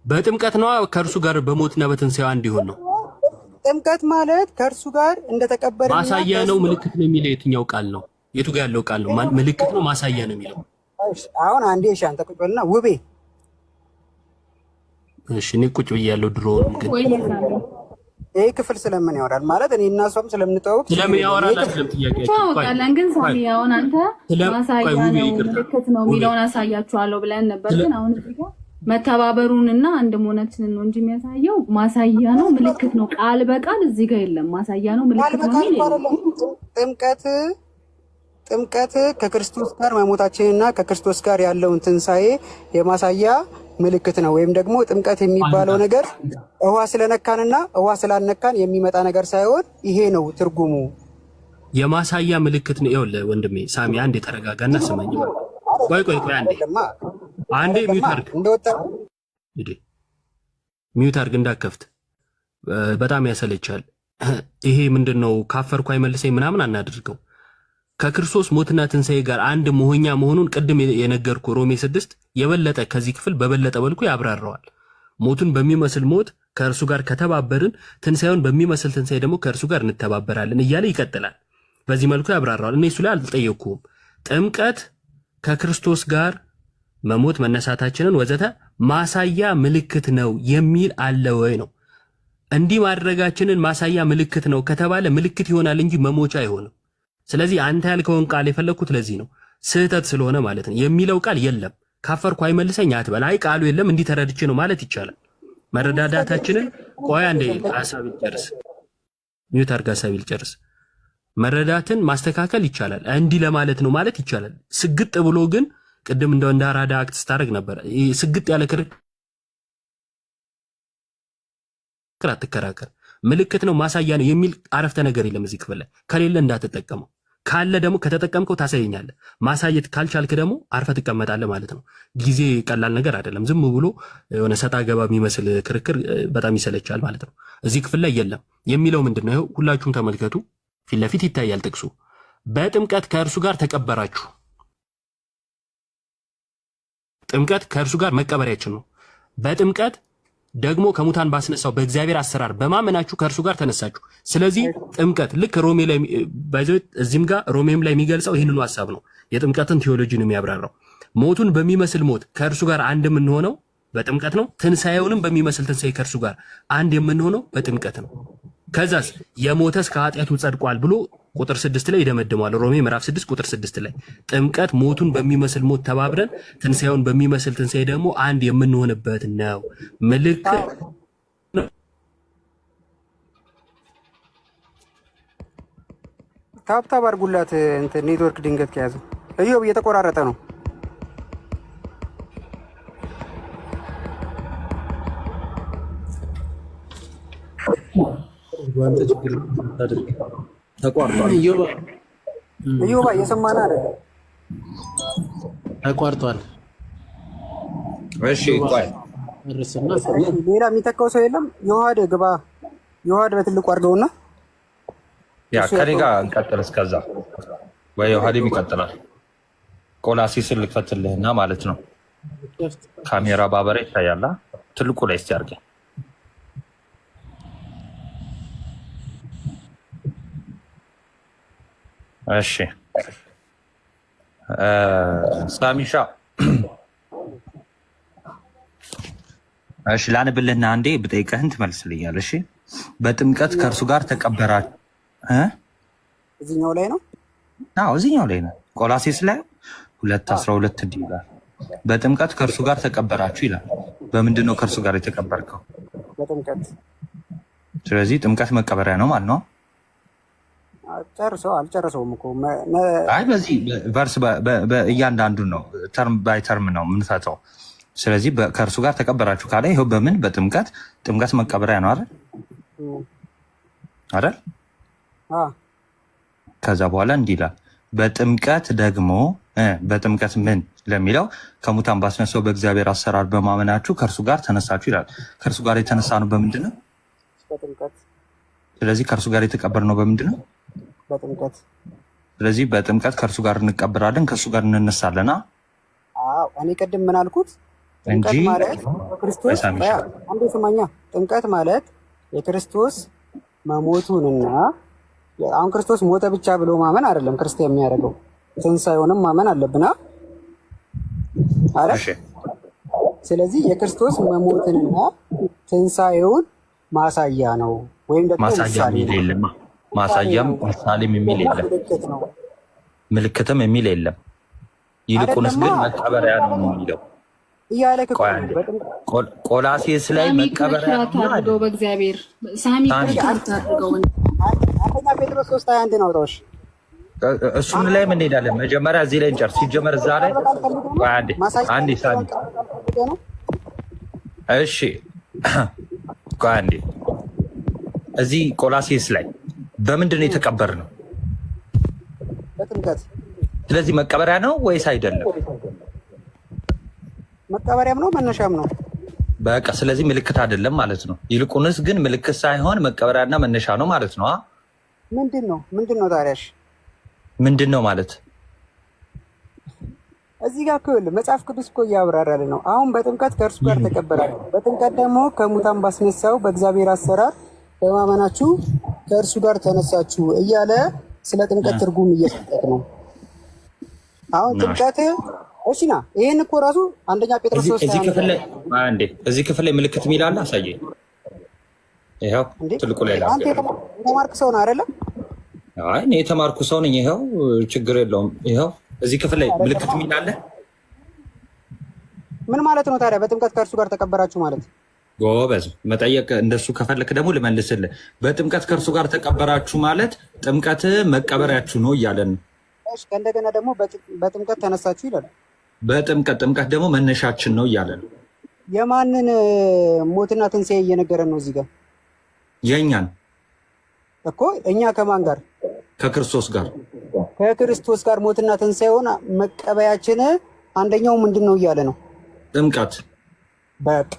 በጥምቀት ነው ከእርሱ ጋር በሞትና በትንሣኤው አንድ ይሆን ነው። ጥምቀት ማለት ከእርሱ ጋር እንደተቀበረ ማሳያ ነው ምልክት ነው የሚለው የትኛው ቃል ነው? የቱ ጋር ያለው ቃል ነው? ምልክት ነው ማሳያ ነው የሚለው? አሁን አንዴ እሺ አንተ ቁጭ በልና ውቤ። እሺ እኔ ቁጭ ብያለሁ። ድሮውንም ግን ይሄ ክፍል ስለምን ያወራል ማለት እኔ እና እሷም ስለምንተዋወቅ ስለምን ያወራል አይደለም ጥያቄያችሁ። ታውቃለን ግን ሳሚ አሁን አንተ ማሳያ ነው ምልክት ነው የሚለውን አሳያችኋለሁ ብለን ነበር። ግን አሁን እዚህ ጋር መተባበሩንና አንድ መሆናችንን ነው እንጂ የሚያሳየው ማሳያ ነው ምልክት ነው ቃል በቃል እዚህ ጋር የለም። ማሳያ ነው ምልክት ነው የሚል ጥምቀት ከክርስቶስ ጋር መሞታችንና ከክርስቶስ ጋር ያለውን ትንሣኤ የማሳያ ምልክት ነው። ወይም ደግሞ ጥምቀት የሚባለው ነገር ውሃ ስለነካንና ውሃ ስላነካን የሚመጣ ነገር ሳይሆን ይሄ ነው ትርጉሙ። የማሳያ ምልክት ነው። ይኸውልህ ወንድሜ ሳሚ አንዴ ተረጋጋና ስማኝ። ቆይ አንዴ ሚዩት አድርግ እንዳከፍት በጣም ያሰለቻል። ይሄ ምንድነው? ካፈርኩ አይመልሰኝ ምናምን አናድርገው። ከክርስቶስ ሞትና ትንሣኤ ጋር አንድ መሆኛ መሆኑን ቅድም የነገርኩ ሮሜ 6 የበለጠ ከዚህ ክፍል በበለጠ መልኩ ያብራራዋል። ሞቱን በሚመስል ሞት ከእርሱ ጋር ከተባበርን ትንሣኤውን በሚመስል ትንሣኤ ደግሞ ከእርሱ ጋር እንተባበራለን እያለ ይቀጥላል። በዚህ መልኩ ያብራራዋል። እኔ እሱ ላይ አልጠየቅኩም። ጥምቀት ከክርስቶስ ጋር መሞት መነሳታችንን ወዘተ ማሳያ ምልክት ነው የሚል አለ ወይ ነው። እንዲህ ማድረጋችንን ማሳያ ምልክት ነው ከተባለ ምልክት ይሆናል እንጂ መሞቻ አይሆንም። ስለዚህ አንተ ያልከውን ቃል የፈለግኩት ለዚህ ነው፣ ስህተት ስለሆነ ማለት ነው። የሚለው ቃል የለም ካፈርኩ አይመልሰኝ አትበል። አይ ቃሉ የለም እንዲህ ተረድቼ ነው ማለት ይቻላል። መረዳዳታችንን ቆይ አንዴ ሐሳብ ይጨርስ። ሚዩት አድርጋ ሐሳብ ይጨርስ። መረዳትን ማስተካከል ይቻላል። እንዲህ ለማለት ነው ማለት ይቻላል። ስግጥ ብሎ ግን ቅድም እንደው እንደ አራዳ አክት ስታደርግ ነበር። ስግጥ ያለ ክርክር አትከራከር። ምልክት ነው ማሳያ ነው የሚል አረፍተ ነገር የለም እዚህ ክፍል ላይ። ከሌለ እንዳትጠቀመው፣ ካለ ደግሞ ከተጠቀምከው ታሳየኛለህ። ማሳየት ካልቻልክ ደግሞ አርፈ ትቀመጣለህ ማለት ነው። ጊዜ ቀላል ነገር አይደለም። ዝም ብሎ የሆነ ሰጣ ገባ የሚመስል ክርክር በጣም ይሰለቻል ማለት ነው። እዚህ ክፍል ላይ የለም የሚለው ምንድነው? ሁላችሁም ተመልከቱ። ፊት ለፊት ይታያል ጥቅሱ። በጥምቀት ከእርሱ ጋር ተቀበራችሁ። ጥምቀት ከእርሱ ጋር መቀበሪያችን ነው። በጥምቀት ደግሞ ከሙታን ባስነሳው በእግዚአብሔር አሰራር በማመናችሁ ከእርሱ ጋር ተነሳችሁ። ስለዚህ ጥምቀት ልክ ሮሜ ላይ እዚህም ጋር ሮሜም ላይ የሚገልጸው ይህንኑ ሐሳብ ነው። የጥምቀትን ቴዎሎጂ ነው የሚያብራራው። ሞቱን በሚመስል ሞት ከእርሱ ጋር አንድ የምንሆነው በጥምቀት ነው። ትንሣኤውንም በሚመስል ትንሣኤ ከእርሱ ጋር አንድ የምንሆነው በጥምቀት ነው። ከዛስ የሞተስ ከኃጢአቱ ጸድቋል ብሎ ቁጥር 6 ላይ ይደመድማል። ሮሜ ምዕራፍ 6 ቁጥር 6 ላይ ጥምቀት ሞቱን በሚመስል ሞት ተባብረን ትንሣኤውን በሚመስል ትንሣኤ ደግሞ አንድ የምንሆንበት ነው። ምልክት ታብታብ አድርጉላት። እንትን ኔትወርክ ድንገት ከያዘ እዮብ እየተቆራረጠ ነው። ዋንተ ችግር ታድርግ ተቋርጧል። እዮባ እየሰማን አይደል? ተቋርጧል። እሺ ቆይ ሌላ የሚተካው ሰው የለም። ዮሐድ ግባ። ዮሐድ በትልቁ አድርገውና ያ ከኔ ጋር እንቀጥል። እስከዛ ወይ ዮሐድም ይቀጥላል። ቆላሲስን ልክፈትልህና ማለት ነው። ካሜራ ባበረ ይታያላ። ትልቁ ላይ እስቲ አድርገኝ። እሺ ሳሚሻ እሺ ላንብልህና አንዴ ብጠይቅህን ትመልስልኛል። እሺ በጥምቀት ከእርሱ ጋር ተቀበራችሁ እዚህኛው ላይ ነው። አዎ እዚህኛው ላይ ነው። ቆላሴስ ላይ 2:12 እንዲህ ይላል፣ በጥምቀት ከእርሱ ጋር ተቀበራችሁ ይላል። በምንድን ነው ከእርሱ ጋር የተቀበርከው? በጥምቀት። ስለዚህ ጥምቀት መቀበሪያ ነው ማለት ነው። አልጨረሰውም እኮ አይ በዚህ ቨርስ እያንዳንዱ ነው ተርም ባይ ተርም ነው የምንፈተው። ስለዚህ ከእርሱ ጋር ተቀበራችሁ ካለ ይኸው በምን በጥምቀት ጥምቀት መቀበሪያ ነው አይደል አይደል? ከዛ በኋላ እንዲህ ይላል በጥምቀት ደግሞ በጥምቀት ምን ለሚለው ከሙታን ባስነሳው በእግዚአብሔር አሰራር በማመናችሁ ከእርሱ ጋር ተነሳችሁ ይላል። ከእርሱ ጋር የተነሳ ነው በምንድን ነው? ስለዚህ ከእርሱ ጋር የተቀበርነው በምንድን ነው? በጥምቀት። ስለዚህ በጥምቀት ከእርሱ ጋር እንቀበራለን፣ ከእርሱ ጋር እንነሳለና። አዎ እኔ ቅድም ምን አልኩት? ጥምቀት ማለት ክርስቶስ አንዴ ስማኛ። ጥምቀት ማለት የክርስቶስ መሞቱንና አሁን ክርስቶስ ሞተ ብቻ ብሎ ማመን አይደለም ክርስቲያን የሚያደርገው፣ ትንሣኤውንም ማመን አለብና አይደል? ስለዚህ የክርስቶስ መሞትንና ትንሣኤውን ማሳያ ነው ወይም ደግሞ ማሳያ የለም። ማሳያም ምሳሌም የሚል የለም፣ ምልክትም የሚል የለም። ይልቁንስ ግን መቀበሪያ ነው የሚለው እያለ ቆላሴስ ላይ መቀበሪያ ነው። በእግዚአብሔር ሳሚ አድርገው አንደኛ ጴጥሮስ 3:21 ነው ታውሽ። እሱን ላይ ምን እንሄዳለን? መጀመሪያ እዚህ ላይ እንጨርስ። ሲጀመር እዛ ላይ አንዴ ሳሚ እሺ ቆይ አንዴ እዚህ ቆላሴስ ላይ በምንድን ነው የተቀበርነው? በጥምቀት። ስለዚህ መቀበሪያ ነው ወይስ አይደለም? መቀበሪያም ነው መነሻም ነው። በቃ ስለዚህ ምልክት አይደለም ማለት ነው። ይልቁንስ ግን ምልክት ሳይሆን መቀበሪያና መነሻ ነው ማለት ነው። ምንድን ነው ታዲያሽ? ምንድን ነው ማለት እዚህ ጋር እኮ መጽሐፍ ቅዱስ እኮ እያብራራልን ነው። አሁን በጥምቀት ከእርሱ ጋር ተቀበራችሁ፣ በጥምቀት ደግሞ ከሙታን ባስነሳው በእግዚአብሔር አሰራር በማመናችሁ ከእርሱ ጋር ተነሳችሁ እያለ ስለ ጥምቀት ትርጉም እየሰጠት ነው። አሁን ጥምቀት እሺ ና ይሄን እኮ ራሱ አንደኛ ጴጥሮስ 3 እዚህ ክፍል ላይ ምልክት የሚል አለ። አሳየኝ። ይኸው ትልቁ ላይ ላል አንተ የተማርክ ሰው ነህ አይደለ? አይ እኔ የተማርኩ ሰው ነኝ። ይኸው ችግር የለውም። ይኸው እዚህ ክፍል ላይ ምልክት የሚል አለ። ምን ማለት ነው ታዲያ? በጥምቀት ከእርሱ ጋር ተቀበራችሁ ማለት ጎበዝ መጠየቅ። እንደሱ ከፈለክ ደግሞ ልመልስልህ። በጥምቀት ከእርሱ ጋር ተቀበራችሁ ማለት ጥምቀት መቀበሪያችሁ ነው እያለን ነው። እንደገና ደግሞ በጥምቀት ተነሳችሁ ይላል። ጥምቀት ደግሞ መነሻችን ነው እያለ ነው። የማንን ሞትና ትንሣኤ እየነገረን ነው እዚህ ጋር? የእኛን እኮ እኛ ከማን ጋር? ከክርስቶስ ጋር። ከክርስቶስ ጋር ሞትና ትንሣኤውን መቀበያችን አንደኛው ምንድን ነው እያለ ነው? ጥምቀት። በቃ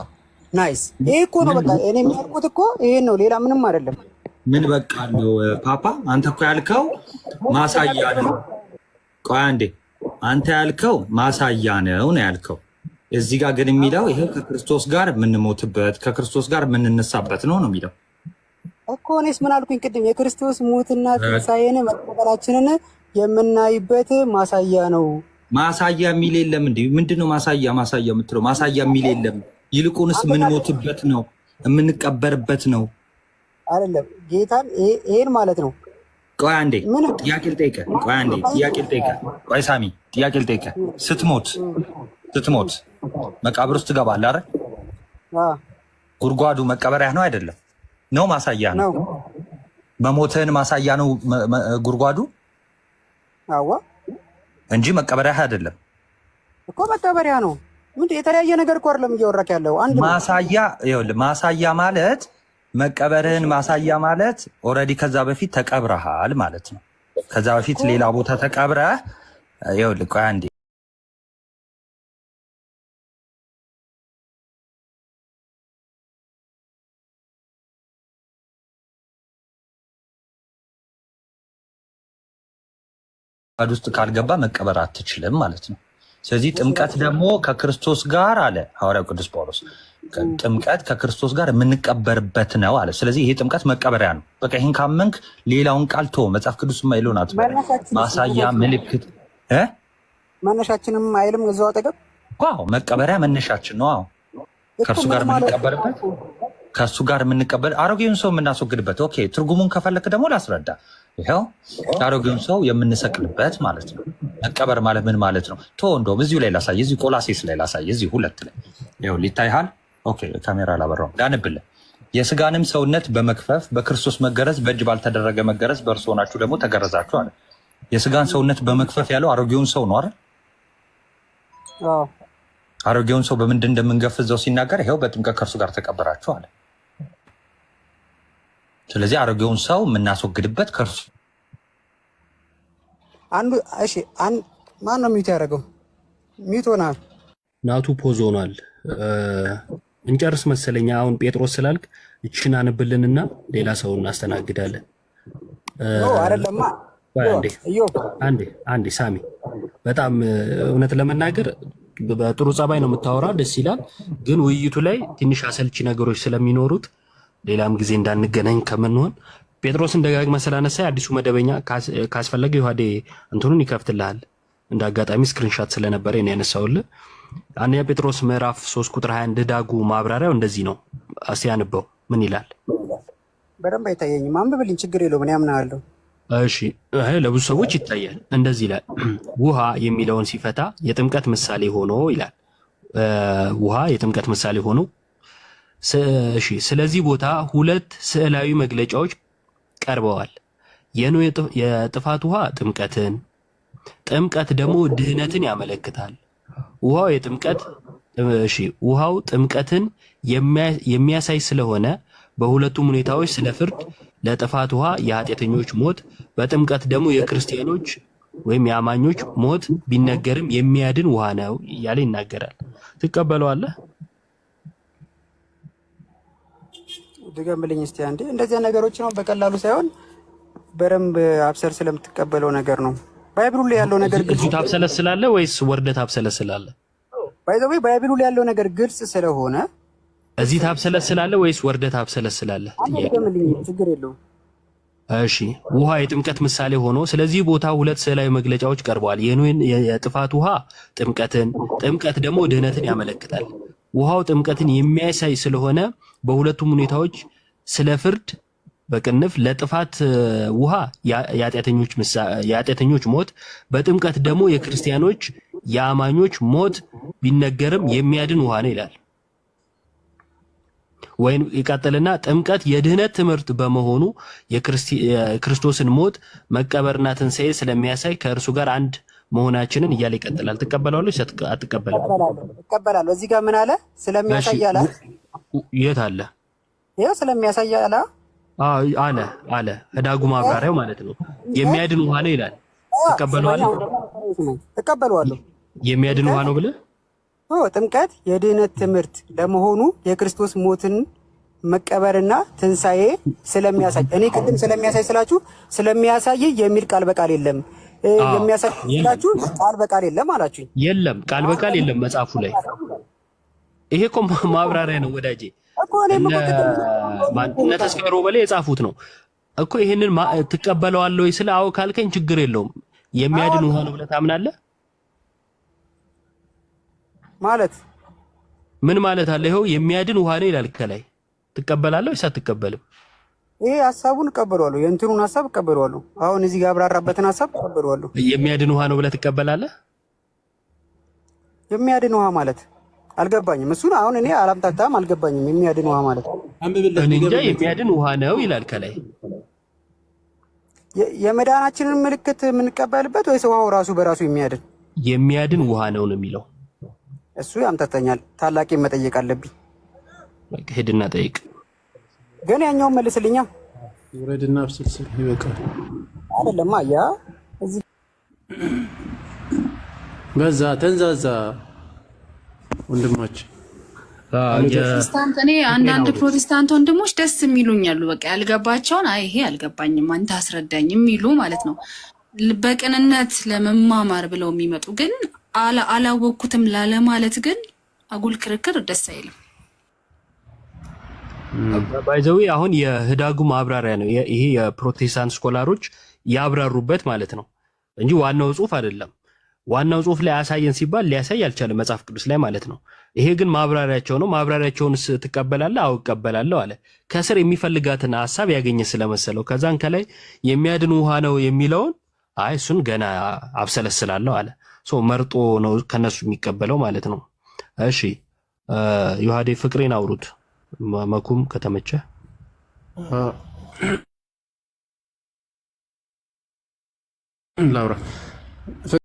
ናይስ። ይሄ እኮ ነው በቃ እኔ የሚያልኩት እኮ ይሄን ነው፣ ሌላ ምንም አይደለም። ምን በቃ አለው ፓፓ? አንተ እኮ ያልከው ማሳያ ነው። ቆይ አንዴ፣ አንተ ያልከው ማሳያ ነው ያልከው። እዚህ ጋር ግን የሚለው ይሄ ከክርስቶስ ጋር የምንሞትበት ከክርስቶስ ጋር የምንነሳበት ነው የሚለው እኮ። እኔስ ምን አልኩኝ ቅድም? የክርስቶስ ሞትና ትንሣኤን መቀበላችንን የምናይበት ማሳያ ነው። ማሳያ የሚል የለም እንዴ? ምንድነው ማሳያ የምትለው? ማሳያ የሚል የለም። ይልቁንስ የምንሞትበት ነው የምንቀበርበት ነው አይደለም? ጌታን ይሄን ማለት ነው። ቆይ አንዴ ጥያቄ ልጠይቅህ። ቆይ ሳሚ ጥያቄ ልጠይቅህ። ስትሞት መቃብር ውስጥ ትገባለህ አይደል? ጉድጓዱ መቀበሪያ ነው አይደለም? ነው ማሳያ ነው። መሞትህን ማሳያ ነው ጉድጓዱ እንጂ መቀበሪያ አይደለም እኮ። መቀበሪያ ነው። ምንድን የተለያየ ነገር እኮ አይደለም እያወራክ ያለው። አንድ ማሳያ ይኸውልህ፣ ማሳያ ማለት መቀበርህን ማሳያ ማለት ኦልሬዲ ከዛ በፊት ተቀብረሃል ማለት ነው። ከዛ በፊት ሌላ ቦታ ተቀብረህ ይኸውልህ፣ ቆይ አንዴ ውስጥ ካልገባ መቀበር አትችልም ማለት ነው። ስለዚህ ጥምቀት ደግሞ ከክርስቶስ ጋር አለ ሐዋርያው ቅዱስ ጳውሎስ፣ ጥምቀት ከክርስቶስ ጋር የምንቀበርበት ነው አለ። ስለዚህ ይሄ ጥምቀት መቀበሪያ ነው። በቃ ይህን ካመንክ ሌላውን ቃል ተወው። መጽሐፍ ቅዱስ ማይለውን አትበል። ማሳያ ምልክት መነሻችንም አይልም እዛው አጠገብ። ዋው መቀበሪያ መነሻችን ነው። አዎ ከእርሱ ጋር የምንቀበርበት ከእሱ ጋር የምንቀበል አሮጌውን ሰው የምናስወግድበት። ኦኬ ትርጉሙን ከፈለክ ደግሞ ላስረዳ። ይኸው አሮጌውን ሰው የምንሰቅልበት ማለት ነው። መቀበር ማለት ምን ማለት ነው? እንደውም እዚሁ ላይ ላሳይ፣ እዚሁ ቆላሴስ ላይ ላሳይ፣ እዚሁ 2 ላይ ይኸው ሊታይሃል። ኦኬ ካሜራ ላበራው ላንብልህ። የስጋንም ሰውነት በመክፈፍ በክርስቶስ መገረዝ በእጅ ባልተደረገ መገረዝ በእርሱ ሆናችሁ ደግሞ ተገረዛችሁ አለ። የስጋን ሰውነት በመክፈፍ ያለው አሮጌውን ሰው ነው አይደል? አሮጌውን ሰው በምንድን እንደምንገፍ እዛው ሲናገር ይኸው በጥምቀት ከእርሱ ጋር ተቀበራችሁ አለ። ስለዚህ አሮጌውን ሰው የምናስወግድበት ከእርሱ አንዱ። እሺ ማን ነው ሚውት ያደረገው? ሚውት ሆናል። ናቱ ፖዝ ሆኗል። እንጨርስ መሰለኛ። አሁን ጴጥሮስ ስላልክ እችን አንብልንና ሌላ ሰው እናስተናግዳለን። አይደለማ አንዴ ሳሚ፣ በጣም እውነት ለመናገር በጥሩ ጸባይ ነው የምታወራ፣ ደስ ይላል። ግን ውይይቱ ላይ ትንሽ አሰልቺ ነገሮች ስለሚኖሩት ሌላም ጊዜ እንዳንገናኝ ከምንሆን ጴጥሮስን ደጋግመህ ስላነሳ አዲሱ መደበኛ ካስፈለገ ዮሐዴ እንትኑን ይከፍትልሃል። እንደ አጋጣሚ ስክሪንሻት ስለነበረ ነው ያነሳውልህ። አንደኛ ጴጥሮስ ምዕራፍ 3 ቁጥር 21 ዳጉ ማብራሪያው እንደዚህ ነው። አስያንበው ምን ይላል? በደንብ አይታየኝም። አንብብልኝ፣ ችግር የለውም እኔ አምናለሁ። እሺ ለብዙ ሰዎች ይታያል። እንደዚህ ይላል። ውሃ የሚለውን ሲፈታ የጥምቀት ምሳሌ ሆኖ ይላል። ውሃ የጥምቀት ምሳሌ ሆኖ እሺ። ስለዚህ ቦታ 2 ስዕላዊ መግለጫዎች ቀርበዋል። የኖህ የጥፋት ውሃ ጥምቀት ደግሞ ድህነትን ያመለክታል። ውሃው ጥምቀትን የሚያሳይ ስለሆነ በሁለቱም ሁኔታዎች ስለ ፍርድ፣ ለጥፋት ውሃ የኃጢአተኞች ሞት፣ በጥምቀት ደግሞ የክርስቲያኖች ወይም የአማኞች ሞት ቢነገርም የሚያድን ውሃ ነው እያለ ይናገራል። ትቀበለዋለህ? ድገምልኝ እስቲ አንዴ። እንደዚህ ነገሮች ነው በቀላሉ ሳይሆን በደንብ አብሰር ስለምትቀበለው ነገር ነው። ባይብሉ ላይ ያለው ነገር ግልጽ ታብሰለስላለህ ወይስ ወርደህ ታብሰለስላለህ? ባይብሉ ላይ ያለው ነገር ግልጽ ስለሆነ እዚህ ታብሰለስላለህ ወይስ ወርደህ ታብሰለስላለህ? ድገምልኝ፣ ችግር የለውም። እሺ ውሃ የጥምቀት ምሳሌ ሆኖ ስለዚህ ቦታ 2 ስዕላዊ መግለጫዎች ቀርበዋል። የኖህን የጥፋት ውሃ ጥምቀት ደግሞ ድህነትን ያመለክታል። ውሃው ጥምቀትን የሚያሳይ ስለሆነ በሁለቱም ሁኔታዎች ስለ ፍርድ በቅንፍ፣ ለጥፋት ውሃ የኃጢአተኞች ሞት፣ በጥምቀት ደግሞ የክርስቲያኖች የአማኞች ሞት ቢነገርም የሚያድን ውሃ ነው ይላል። ወይም ይቀጥልና ጥምቀት የድህነት ትምህርት በመሆኑ የክርስቶስን ሞት መቀበርና ትንሣኤ ስለሚያሳይ ከእርሱ ጋር አንድ መሆናችንን እያለ ይቀጥላል። ትቀበላለህ? አትቀበልም? እቀበላለሁ። እዚህ ጋር ምን አለ? ስለሚያሳይ አለ። የት አለ? ይኸው ስለሚያሳይ አለ አለ ህዳጉ ማብራሪያው ማለት ነው። የሚያድን ውሃ ነው ይላል። ትቀበለዋለህ? እቀበለዋለሁ። የሚያድን ውሃ ነው ብለህ ጥምቀት የድህነት ትምህርት ለመሆኑ የክርስቶስ ሞትን መቀበርና ትንሣኤ ስለሚያሳይ፣ እኔ ቅድም ስለሚያሳይ ስላችሁ ስለሚያሳይ የሚል ቃል በቃል የለም። የሚያሳይ ስላችሁ ቃል በቃል የለም አላችሁኝ። የለም ቃል በቃል የለም መጽሐፉ ላይ። ይሄ እኮ ማብራሪያ ነው ወዳጄ። እነ ተስፋዬ ሮበሌ የጻፉት ነው እኮ። ይሄንን ትቀበለዋለህ ወይ ስለ አዎ ካልከኝ ችግር የለውም። የሚያድን ውሃ ነው ብለህ ታምናለህ ማለት ምን ማለት አለ? ይኸው የሚያድን ውሃ ነው ይላል ከላይ። ትቀበላለህ ወይስ አትቀበልም? ይሄ ሐሳቡን እቀበለዋለሁ፣ የእንትኑን ሐሳብ እቀበለዋለሁ። አሁን እዚህ ጋር አብራራበትን ሐሳብ እቀበለዋለሁ። የሚያድን ውሃ ነው ብለህ ትቀበላለህ? የሚያድን ውሃ ማለት አልገባኝም። እሱን አሁን እኔ አላምታታም፣ አልገባኝም። የሚያድን ውሃ ማለት እኔ እንጃ። የሚያድን ውሃ ነው ይላል ከላይ። የመዳናችንን ምልክት የምንቀበልበት ወይስ ውሃው ራሱ በራሱ የሚያድን? የሚያድን ውሃ ነው ነው የሚለው። እሱ ያምታታኛል። ታላቄን መጠየቅ አለብኝ። ሄድና ጠይቅ። ግን ያኛውን መልስልኛ። ውረድና አብስልስል ይበቃል። አይደለም ያ እዚህ በዛ ተንዛዛ ወንድማችን ፕሮቴስታንት እኔ አንዳንድ ፕሮቴስታንት ወንድሞች ደስ የሚሉኛሉ። በቃ ያልገባቸውን አይ ይሄ አልገባኝም አንተ አስረዳኝ የሚሉ ማለት ነው። በቅንነት ለመማማር ብለው የሚመጡ ግን አላወኩትም ላለ ማለት ግን አጉል ክርክር ደስ አይልም። ባይዘዊ አሁን የህዳጉ ማብራሪያ ነው ይሄ። የፕሮቴስታንት ስኮላሮች ያብራሩበት ማለት ነው እንጂ ዋናው ጽሑፍ አይደለም። ዋናው ጽሑፍ ላይ አሳየን ሲባል ሊያሳይ አልቻለም መጽሐፍ ቅዱስ ላይ ማለት ነው። ይሄ ግን ማብራሪያቸው ነው። ማብራሪያቸውንስ ትቀበላለህ? አዎ እቀበላለሁ አለ። ከስር የሚፈልጋትን ሐሳብ ያገኘ ስለመሰለው ከዛን ከላይ የሚያድን ውሃ ነው የሚለውን አይ እሱን ገና አብሰለስላለሁ አለ። መርጦ ነው ከነሱ የሚቀበለው ማለት ነው። እሺ ዮሐዴ ፍቅሬን አውሩት። መኩም ከተመቸ ላውራ